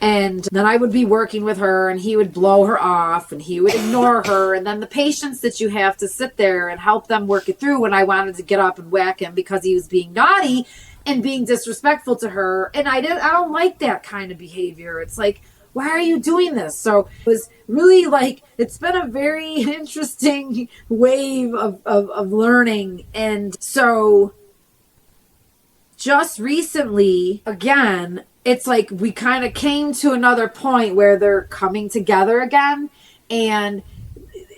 And then I would be working with her, and he would blow her off, and he would ignore her. And then the patience that you have to sit there and help them work it through, when I wanted to get up and whack him because he was being naughty and being disrespectful to her. And I don't like that kind of behavior. It's like, why are you doing this? So it was really like, it's been a very interesting wave of learning. And so just recently, again, it's like we kind of came to another point where they're coming together again, and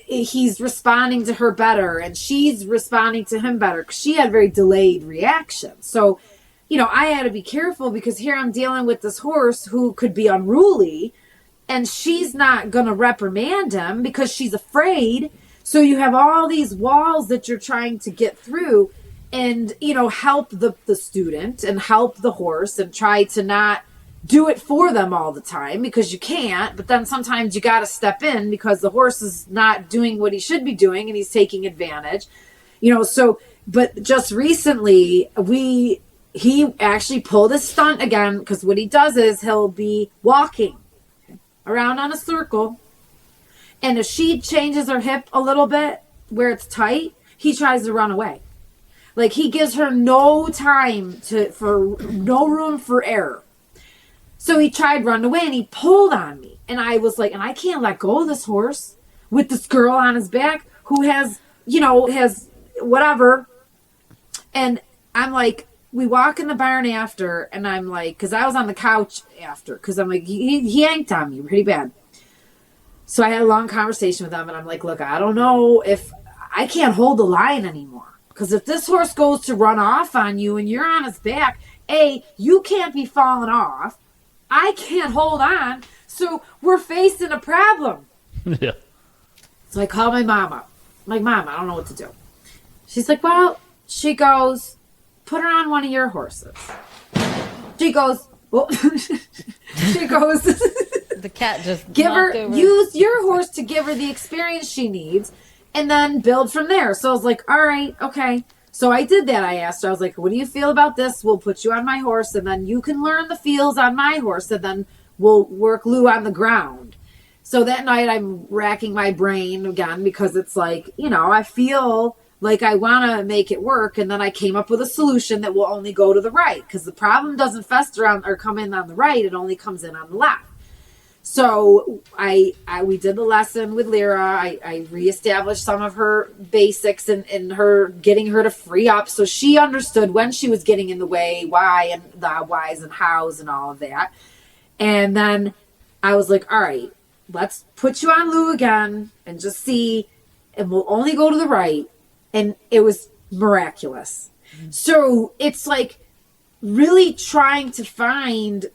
he's responding to her better, and she's responding to him better, because she had very delayed reactions. So, I had to be careful, because here I'm dealing with this horse who could be unruly, and she's not going to reprimand him because she's afraid. So you have all these walls that you're trying to get through and, help the student and help the horse and try to not do it for them all the time because you can't. But then sometimes you got to step in because the horse is not doing what he should be doing and he's taking advantage, but just recently he actually pulled his stunt again because what he does is he'll be walking around on a circle. And if she changes her hip a little bit where it's tight, he tries to run away. Like he gives her no time no room for error. So he tried running away and he pulled on me. And I was like, and I can't let go of this horse with this girl on his back who has whatever. And I'm like, we walk in the barn after and I'm like, cause I was on the couch after, cause I'm like, he yanked on me pretty bad. So I had a long conversation with him and I'm like, look, I don't know if I can't hold the line anymore. Because if this horse goes to run off on you and you're on his back, you can't be falling off. I can't hold on. So we're facing a problem. Yeah. So I call my mom up. I'm like, Mom, I don't know what to do. She's like, well, she goes, put her on one of your horses. She goes, well, she goes, The cat just use your horse to give her the experience she needs and then build from there. So I was like, all right, okay. So I did that. I asked her, I was like, what do you feel about this? We'll put you on my horse and then you can learn the feels on my horse and then we'll work Lou on the ground. So that night I'm racking my brain again because it's like, I feel like I want to make it work. And then I came up with a solution that will only go to the right because the problem doesn't fester on or come in on the right. It only comes in on the left. So we did the lesson with Lyra. I reestablished some of her basics and her getting her to free up. So she understood when she was getting in the way, why and the whys and hows and all of that. And then I was like, all right, let's put you on Lou again and just see, and we'll only go to the right. And it was miraculous. Mm-hmm. So it's like really trying to find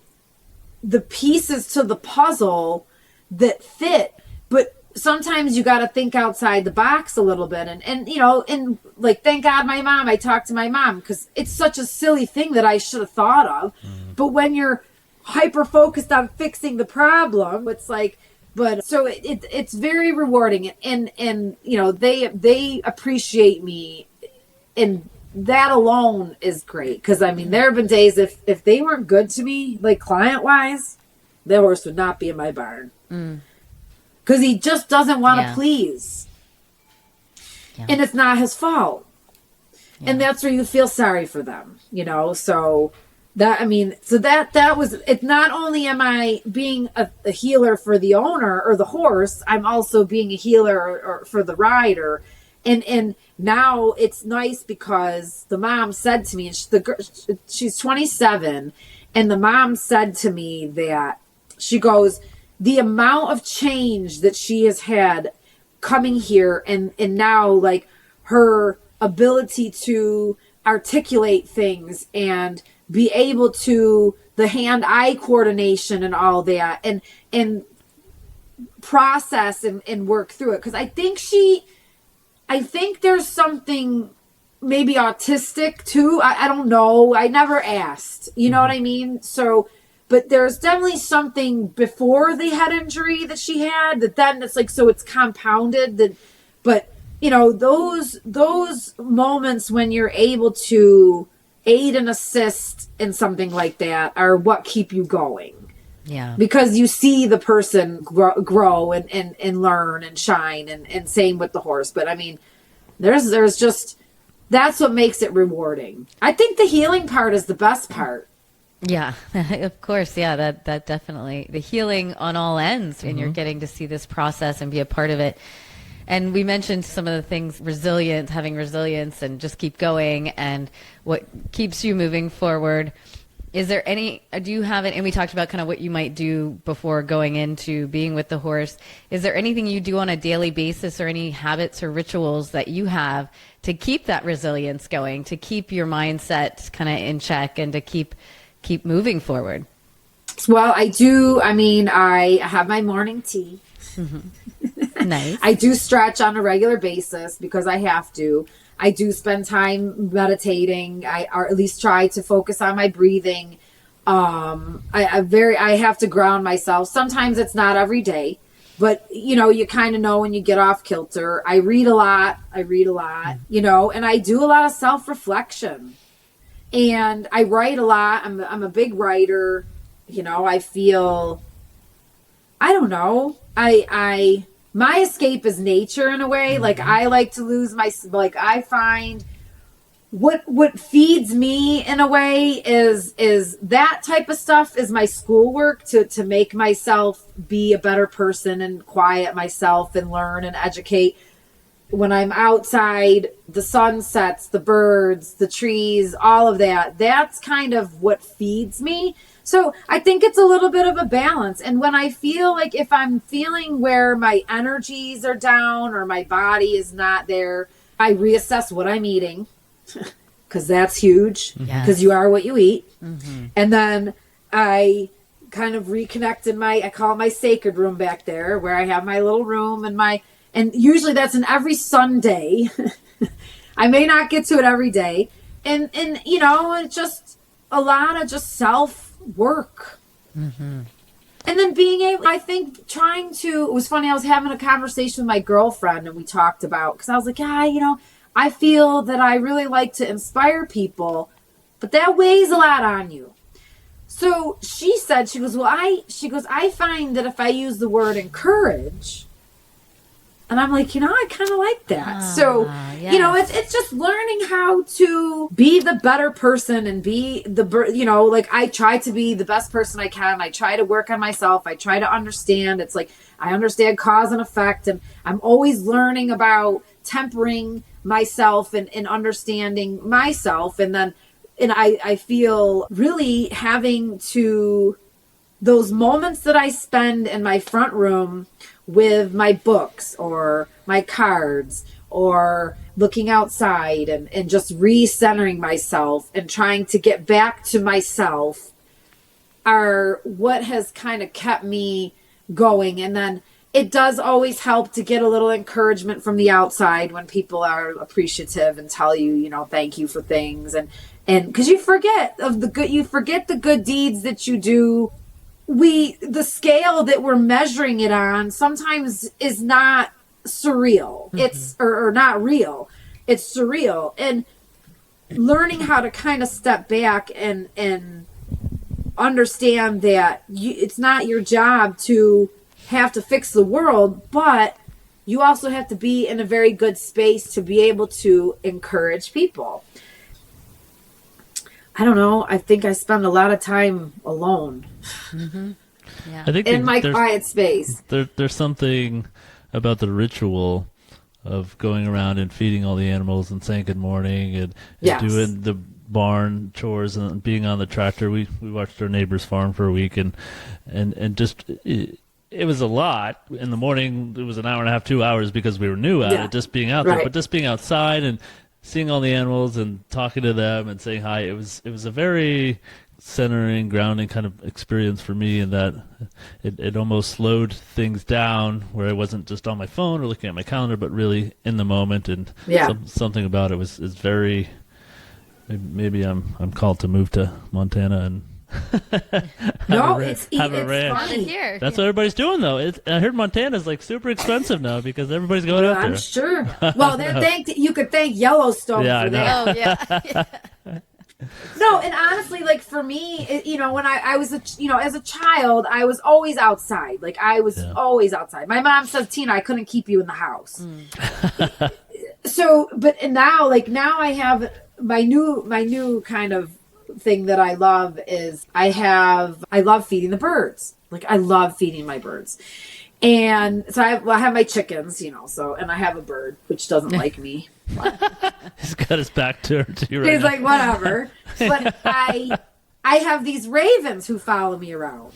the pieces to the puzzle that fit, but sometimes you got to think outside the box a little bit and like, thank God I talked to my mom because it's such a silly thing that I should have thought of. But when you're hyper focused on fixing the problem, it's like, but so it's very rewarding and they appreciate me, and that alone is great because there have been days if they weren't good to me, like client wise, that horse would not be in my barn because he just doesn't want to please, and it's not his fault, and that's where you feel sorry for them, So that that was it. Not only am I being a healer for the owner or the horse, I'm also being a healer or for the rider. And now it's nice because the mom said to me, and she's 27, and the mom said to me that she goes, the amount of change that she has had coming here and now like her ability to articulate things and be able to the hand-eye coordination and all that and process and work through it. Because I think there's something maybe autistic too. I don't know. I never asked. You know what I mean? So, but there's definitely something before the head injury that she had that then it's like, so it's compounded that, but those moments when you're able to aid and assist in something like that are what keep you going. Yeah. Because you see the person grow and learn and shine and same with the horse. But there's just, that's what makes it rewarding. I think the healing part is the best part. Yeah, of course. Yeah, that definitely the healing on all ends and you're getting to see this process and be a part of it. And we mentioned some of the things, having resilience and just keep going and what keeps you moving forward. Is there do you have it? And we talked about kind of what you might do before going into being with the horse. Is there anything you do on a daily basis or any habits or rituals that you have to keep that resilience going, to keep your mindset kind of in check and to keep moving forward? Well, I do. I mean, I have my morning tea. Nice. I do stretch on a regular basis because I have to. I do spend time meditating. Or at least try to focus on my breathing. I have to ground myself. Sometimes it's not every day, but you kind of know when you get off kilter. I read a lot, and I do a lot of self-reflection, and I write a lot. I'm a big writer. I feel, I don't know. My escape is nature in a way. Like I like to lose I find what feeds me in a way is that type of stuff is my schoolwork to make myself be a better person and quiet myself and learn and educate. When I'm outside, the sun sets, the birds, the trees, all of that's kind of what feeds me. So I think it's a little bit of a balance. And when I feel like if I'm feeling where my energies are down or my body is not there, I reassess what I'm eating. Because that's huge. Because you are what you eat. And then I kind of reconnect I call it my sacred room back there, where I have my little room and usually that's in every Sunday. I may not get to it every day. And it's just a lot of just self work. And then being able, I think it was funny. I was having a conversation with my girlfriend and we talked about, because I was like, I feel that I really like to inspire people, but that weighs a lot on you. So she said, I find that if I use the word encourage, and I'm like, I kind of like that. So, yes. it's just learning how to be the better person and be I try to be the best person I can. I try to work on myself. I try to understand. It's like, I understand cause and effect, and I'm always learning about tempering myself and understanding myself. And I feel really having to, those moments that I spend in my front room with my books or my cards or looking outside and just recentering myself and trying to get back to myself are what has kind of kept me going. And then it does always help to get a little encouragement from the outside when people are appreciative and tell you, thank you for things. And because you forget the good deeds that you do. The scale that we're measuring it on sometimes is not surreal. It's or not real. It's surreal. And learning how to kind of step back and understand that it's not your job to have to fix the world, but you also have to be in a very good space to be able to encourage people. I don't know. I think I spend a lot of time alone. Yeah. I think in my quiet space. There's something about the ritual of going around and feeding all the animals and saying good morning and doing the barn chores and being on the tractor. We watched our neighbor's farm for a week and just it was a lot. In the morning it was an hour and a half, 2 hours because we were new at it, just being out there. But just being outside and seeing all the animals and talking to them and saying hi, it was a very centering, grounding kind of experience for me, in that it almost slowed things down, where I wasn't just on my phone or looking at my calendar, but really in the moment. And something about it is very. Maybe I'm called to move to Montana and it's ranch. funny. Here. That's what everybody's doing, though. I heard Montana's like super expensive now because everybody's going out there. I'm sure. Well, you could thank Yellowstone for that. Oh, yeah. No, and honestly, like for me, when I was as a child, I was always outside. Like I was always outside. My mom says, Tina, I couldn't keep you in the house. So, now I have my new kind of thing that I love is I love feeding the birds. Like I love feeding my birds. And so I have my chickens, and I have a bird which doesn't like me. He's got his back turned to you right He's now. like, whatever. But I have these ravens who follow me around.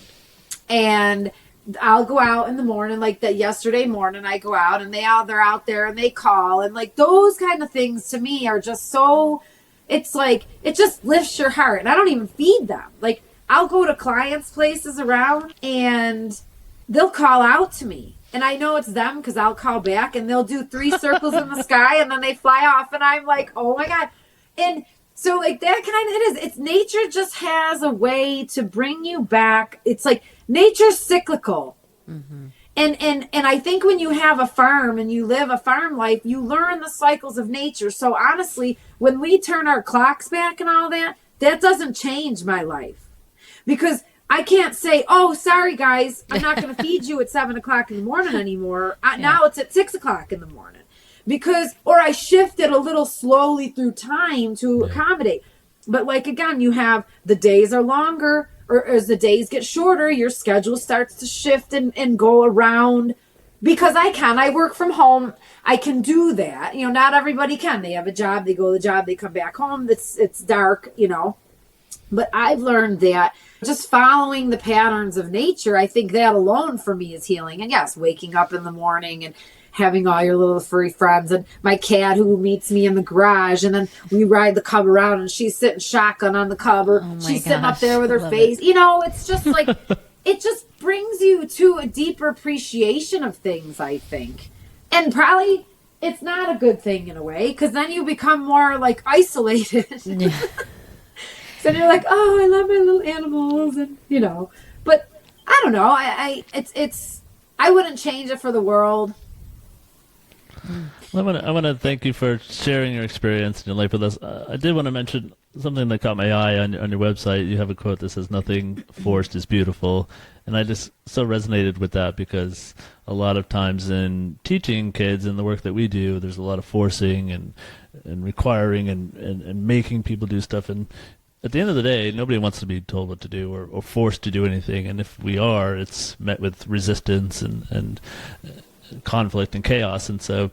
And I'll go out in the morning, like that yesterday morning I go out and they're out there and they call, and like those kind of things to me are just so, it's like, it just lifts your heart. And I don't even feed them. Like I'll go to clients' places around and they'll call out to me. And I know it's them because I'll call back and they'll do 3 circles in the sky and then they fly off and I'm like, oh my God. And so like that kind of, it is. It's nature just has a way to bring you back. It's like nature's cyclical. Mm-hmm. And I think when you have a farm and you live a farm life, you learn the cycles of nature. So honestly, when we turn our clocks back and all that, that doesn't change my life. Because I can't say, oh, sorry, guys, I'm not going to feed you at 7 o'clock in the morning anymore. Now it's at 6 o'clock in the morning. Because, or I shifted a little slowly through time to accommodate. But like, again, you have the days are longer, or as the days get shorter, your schedule starts to shift and go around. Because I work from home. I can do that. You know, not everybody can. They have a job, they go to the job, they come back home. It's dark, you know. But I've learned that just following the patterns of nature, I think that alone for me is healing. And yes, waking up in the morning and having all your little furry friends and my cat who meets me in the garage, and then we ride the cub around and she's sitting shotgun on the cub, or she's sitting up there with her face. You know, it's just like, it just brings you to a deeper appreciation of things, I think. And probably it's not a good thing in a way, because then you become more like isolated. Yeah. So you're like, oh, I love my little animals, and you know. But I don't know. I wouldn't change it for the world. Well, I want to thank you for sharing your experience in your life with us. I did want to mention something that caught my eye on your website. You have a quote that says, "Nothing forced is beautiful," and I just so resonated with that, because a lot of times in teaching kids and the work that we do, there's a lot of forcing and requiring and making people do stuff. And at the end of the day, nobody wants to be told what to do or forced to do anything. And if we are, it's met with resistance and conflict and chaos. And so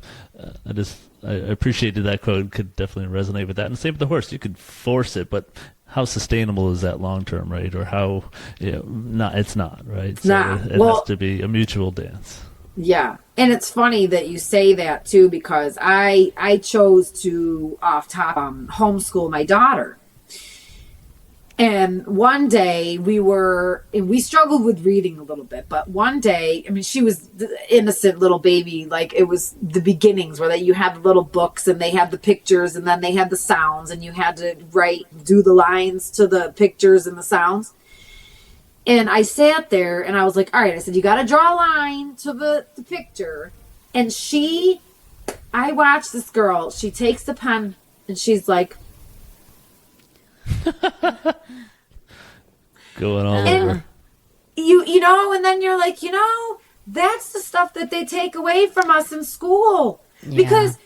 I appreciated that quote. Could definitely resonate with that. And same with the horse. You could force it, but how sustainable is that long term, right? Or how, it's not, right? It's not. It has to be a mutual dance. Yeah. And it's funny that you say that too, because I chose to homeschool my daughter. And one day we struggled with reading a little bit, but one day, I mean, she was the innocent little baby. Like, it was the beginnings where you had the little books and they had the pictures and then they had the sounds, and you had to do the lines to the pictures and the sounds. And I sat there and I was like, all right, I said, you got to draw a line to the picture. And I watched this girl, she takes the pen and she's like, going all over. You know, and then you're like, that's the stuff that they take away from us in school. Yeah. Because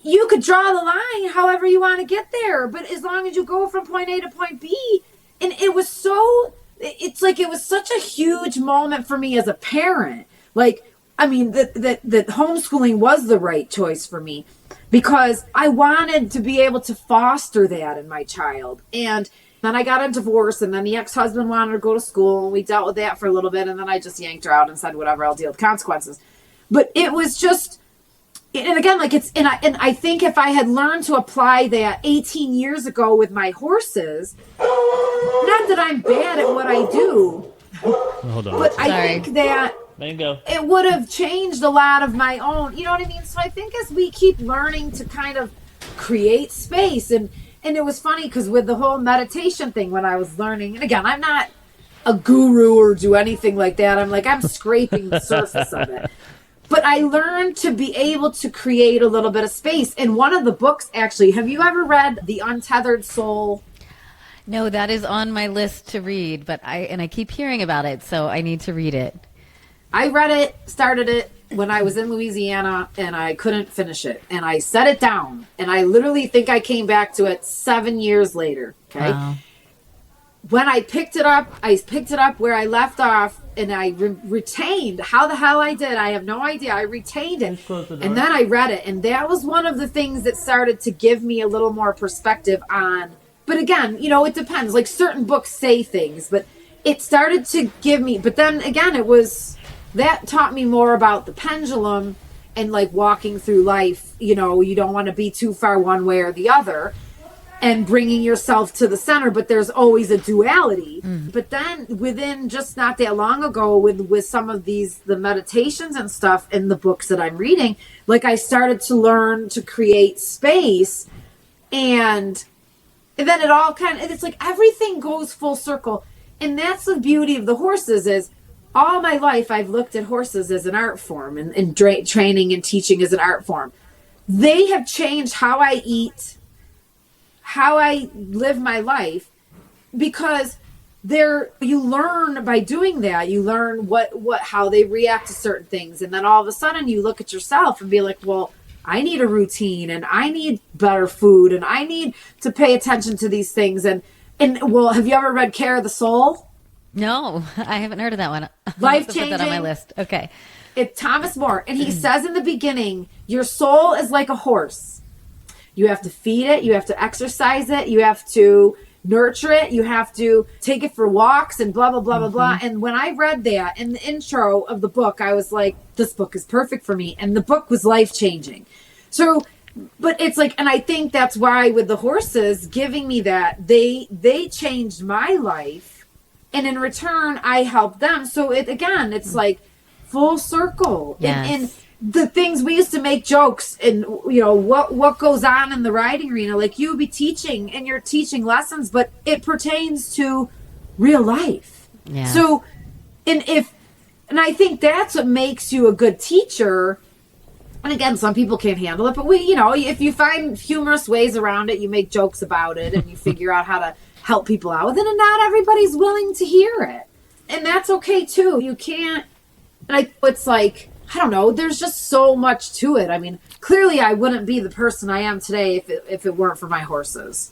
you could draw the line however you want to get there, but as long as you go from point A to point B. And it was such a huge moment for me as a parent. Like, I mean, that homeschooling was the right choice for me, because I wanted to be able to foster that in my child. And then I got a divorce, and then the ex-husband wanted to go to school, and we dealt with that for a little bit, and then I just yanked her out and said, whatever, I'll deal with consequences. But it was just, and again, like, I think if I had learned to apply that 18 years ago with my horses, not that I'm bad at what I do, hold on, but I think that Mango. It would have changed a lot of my own, you know what I mean? So I think as we keep learning to kind of create space, and it was funny because with the whole meditation thing, when I was learning, and again, I'm not a guru or do anything like that. I'm scraping the surface of it. But I learned to be able to create a little bit of space. And one of the books, actually, have you ever read The Untethered Soul? No, that is on my list to read, but I keep hearing about it, so I need to read it. I read it, started it when I was in Louisiana, and I couldn't finish it. And I set it down. And I literally think I came back to it 7 years later. Okay. Wow. When I picked it up where I left off, and I retained how the hell I did. I have no idea. I retained it. And then I read it. And that was one of the things that started to give me a little more perspective on. But again, it depends. Like, certain books say things, but it started to give me. But then again, that taught me more about the pendulum and like walking through life. You don't want to be too far one way or the other. and bringing yourself to the center, but there's always a duality. But then within just not that long ago with some of the meditations and stuff in the books that I'm reading, like I started to learn to create space, and then it all it's like everything goes full circle. And that's the beauty of the horses is all my life I've looked at horses as an art form and training and teaching as an art form. They have changed how I eat, how I live my life, because you learn by doing that. You learn how they react to certain things. And then all of a sudden you look at yourself and be like, well, I need a routine and I need better food and I need to pay attention to these things. And well, have you ever read Care of the Soul? No, I haven't heard of that one. Life-changing. Put that on my list. Okay. It's Thomas More. And he says in the beginning, your soul is like a horse. You have to feed it. You have to exercise it. You have to nurture it. You have to take it for walks and blah, blah, blah, blah, blah. And when I read that in the intro of the book, I was like, this book is perfect for me. And the book was life-changing. So, but it's like, and I think that's why with the horses giving me that, they changed my life. And in return, I helped them. So it's like full circle. Yes. And the things we used to make jokes and, what goes on in the riding arena, like you would be teaching and you're teaching lessons, but it pertains to real life. Yeah. So, and I think that's what makes you a good teacher. And again, some people can't handle it, but if you find humorous ways around it, you make jokes about it and you figure out how to help people out with it, and not everybody's willing to hear it. And that's okay too. You can't, it's like, I don't know, there's just so much to it. I mean, clearly I wouldn't be the person I am today if it weren't for my horses.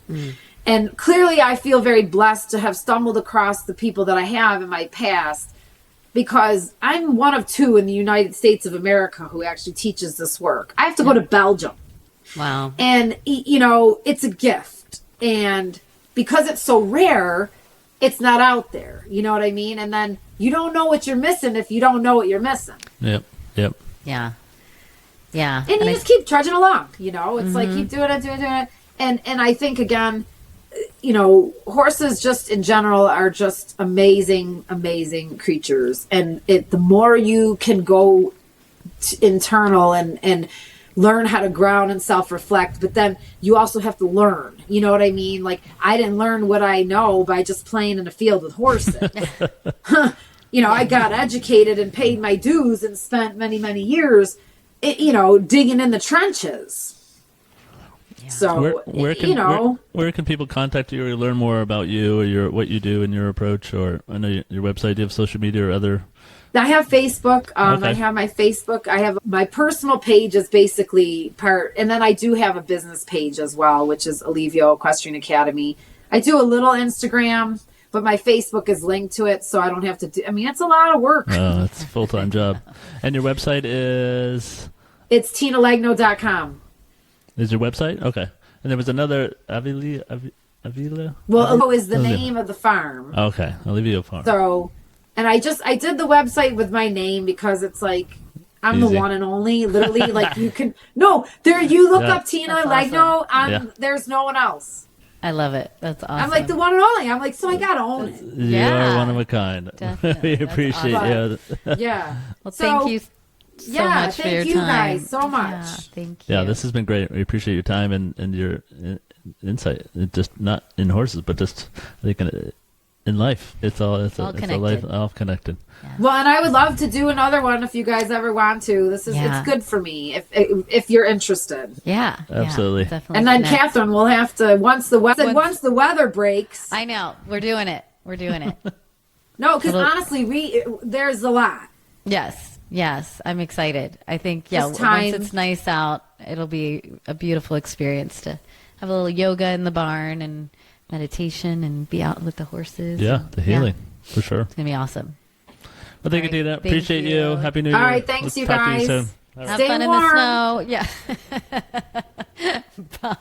And clearly I feel very blessed to have stumbled across the people that I have in my past, because I'm one of two in the United States of America who actually teaches this work. I have to go to Belgium. Wow. And, it's a gift. And because it's so rare, it's not out there. You know what I mean? And then you don't know what you're missing if you don't know what you're missing. Yep. Yeah. Yeah. And you just keep trudging along, It's like keep doing it. And I think, again, horses just in general are just amazing, amazing creatures. And the more you can go internal and learn how to ground and self-reflect, but then you also have to learn, you know what I mean? Like, I didn't learn what I know by just playing in a field with horses. I got educated and paid my dues and spent many, many years, digging in the trenches. Yeah. So, where can people contact you or learn more about you or what you do and your approach? Or I know your website, do you have social media or other? I have Facebook. Okay. I have my Facebook. I have my personal page is basically and then I do have a business page as well, which is Alivio Equestrian Academy. I do a little Instagram, but my Facebook is linked to it, so I don't have to do. I mean, it's a lot of work. Oh, it's a full-time job. And your website is? It's TinaLegno.com. Is your website? Okay. And there was another Avila? Well, is the name of the farm. Okay, Alivio Farm. So. And I did the website with my name because it's like, I'm Easy. the one and only, literally, like you look up Tina Legno, there's no one else. I love it. That's awesome. I'm like the one and only. I'm like, so I got to own it. You are one of a kind. Definitely. We appreciate awesome. you. Yeah. Well, thank you so much for your time. Thank you guys so much. Yeah, thank you. Yeah, this has been great. We appreciate your time and your insight. Just not in horses, but just I think in life. It's all connected. A life all connected. Yeah. Well, and I would love to do another one if you guys ever want to. It's good for me if you're interested. Yeah, absolutely. Yeah, definitely. And then connect. Catherine will have to once the weather breaks. I know we're doing it. No, because honestly, there's a lot. Yes, I'm excited. I think once it's nice out, it'll be a beautiful experience to have a little yoga in the barn and meditation and be out with the horses. Yeah, the healing for sure. It's gonna be awesome. Well, thank you, Tina. Appreciate you. Happy New Year. All right, thanks, you talk to guys. you soon. Have Stay fun warm. in the snow. Yeah. Bye.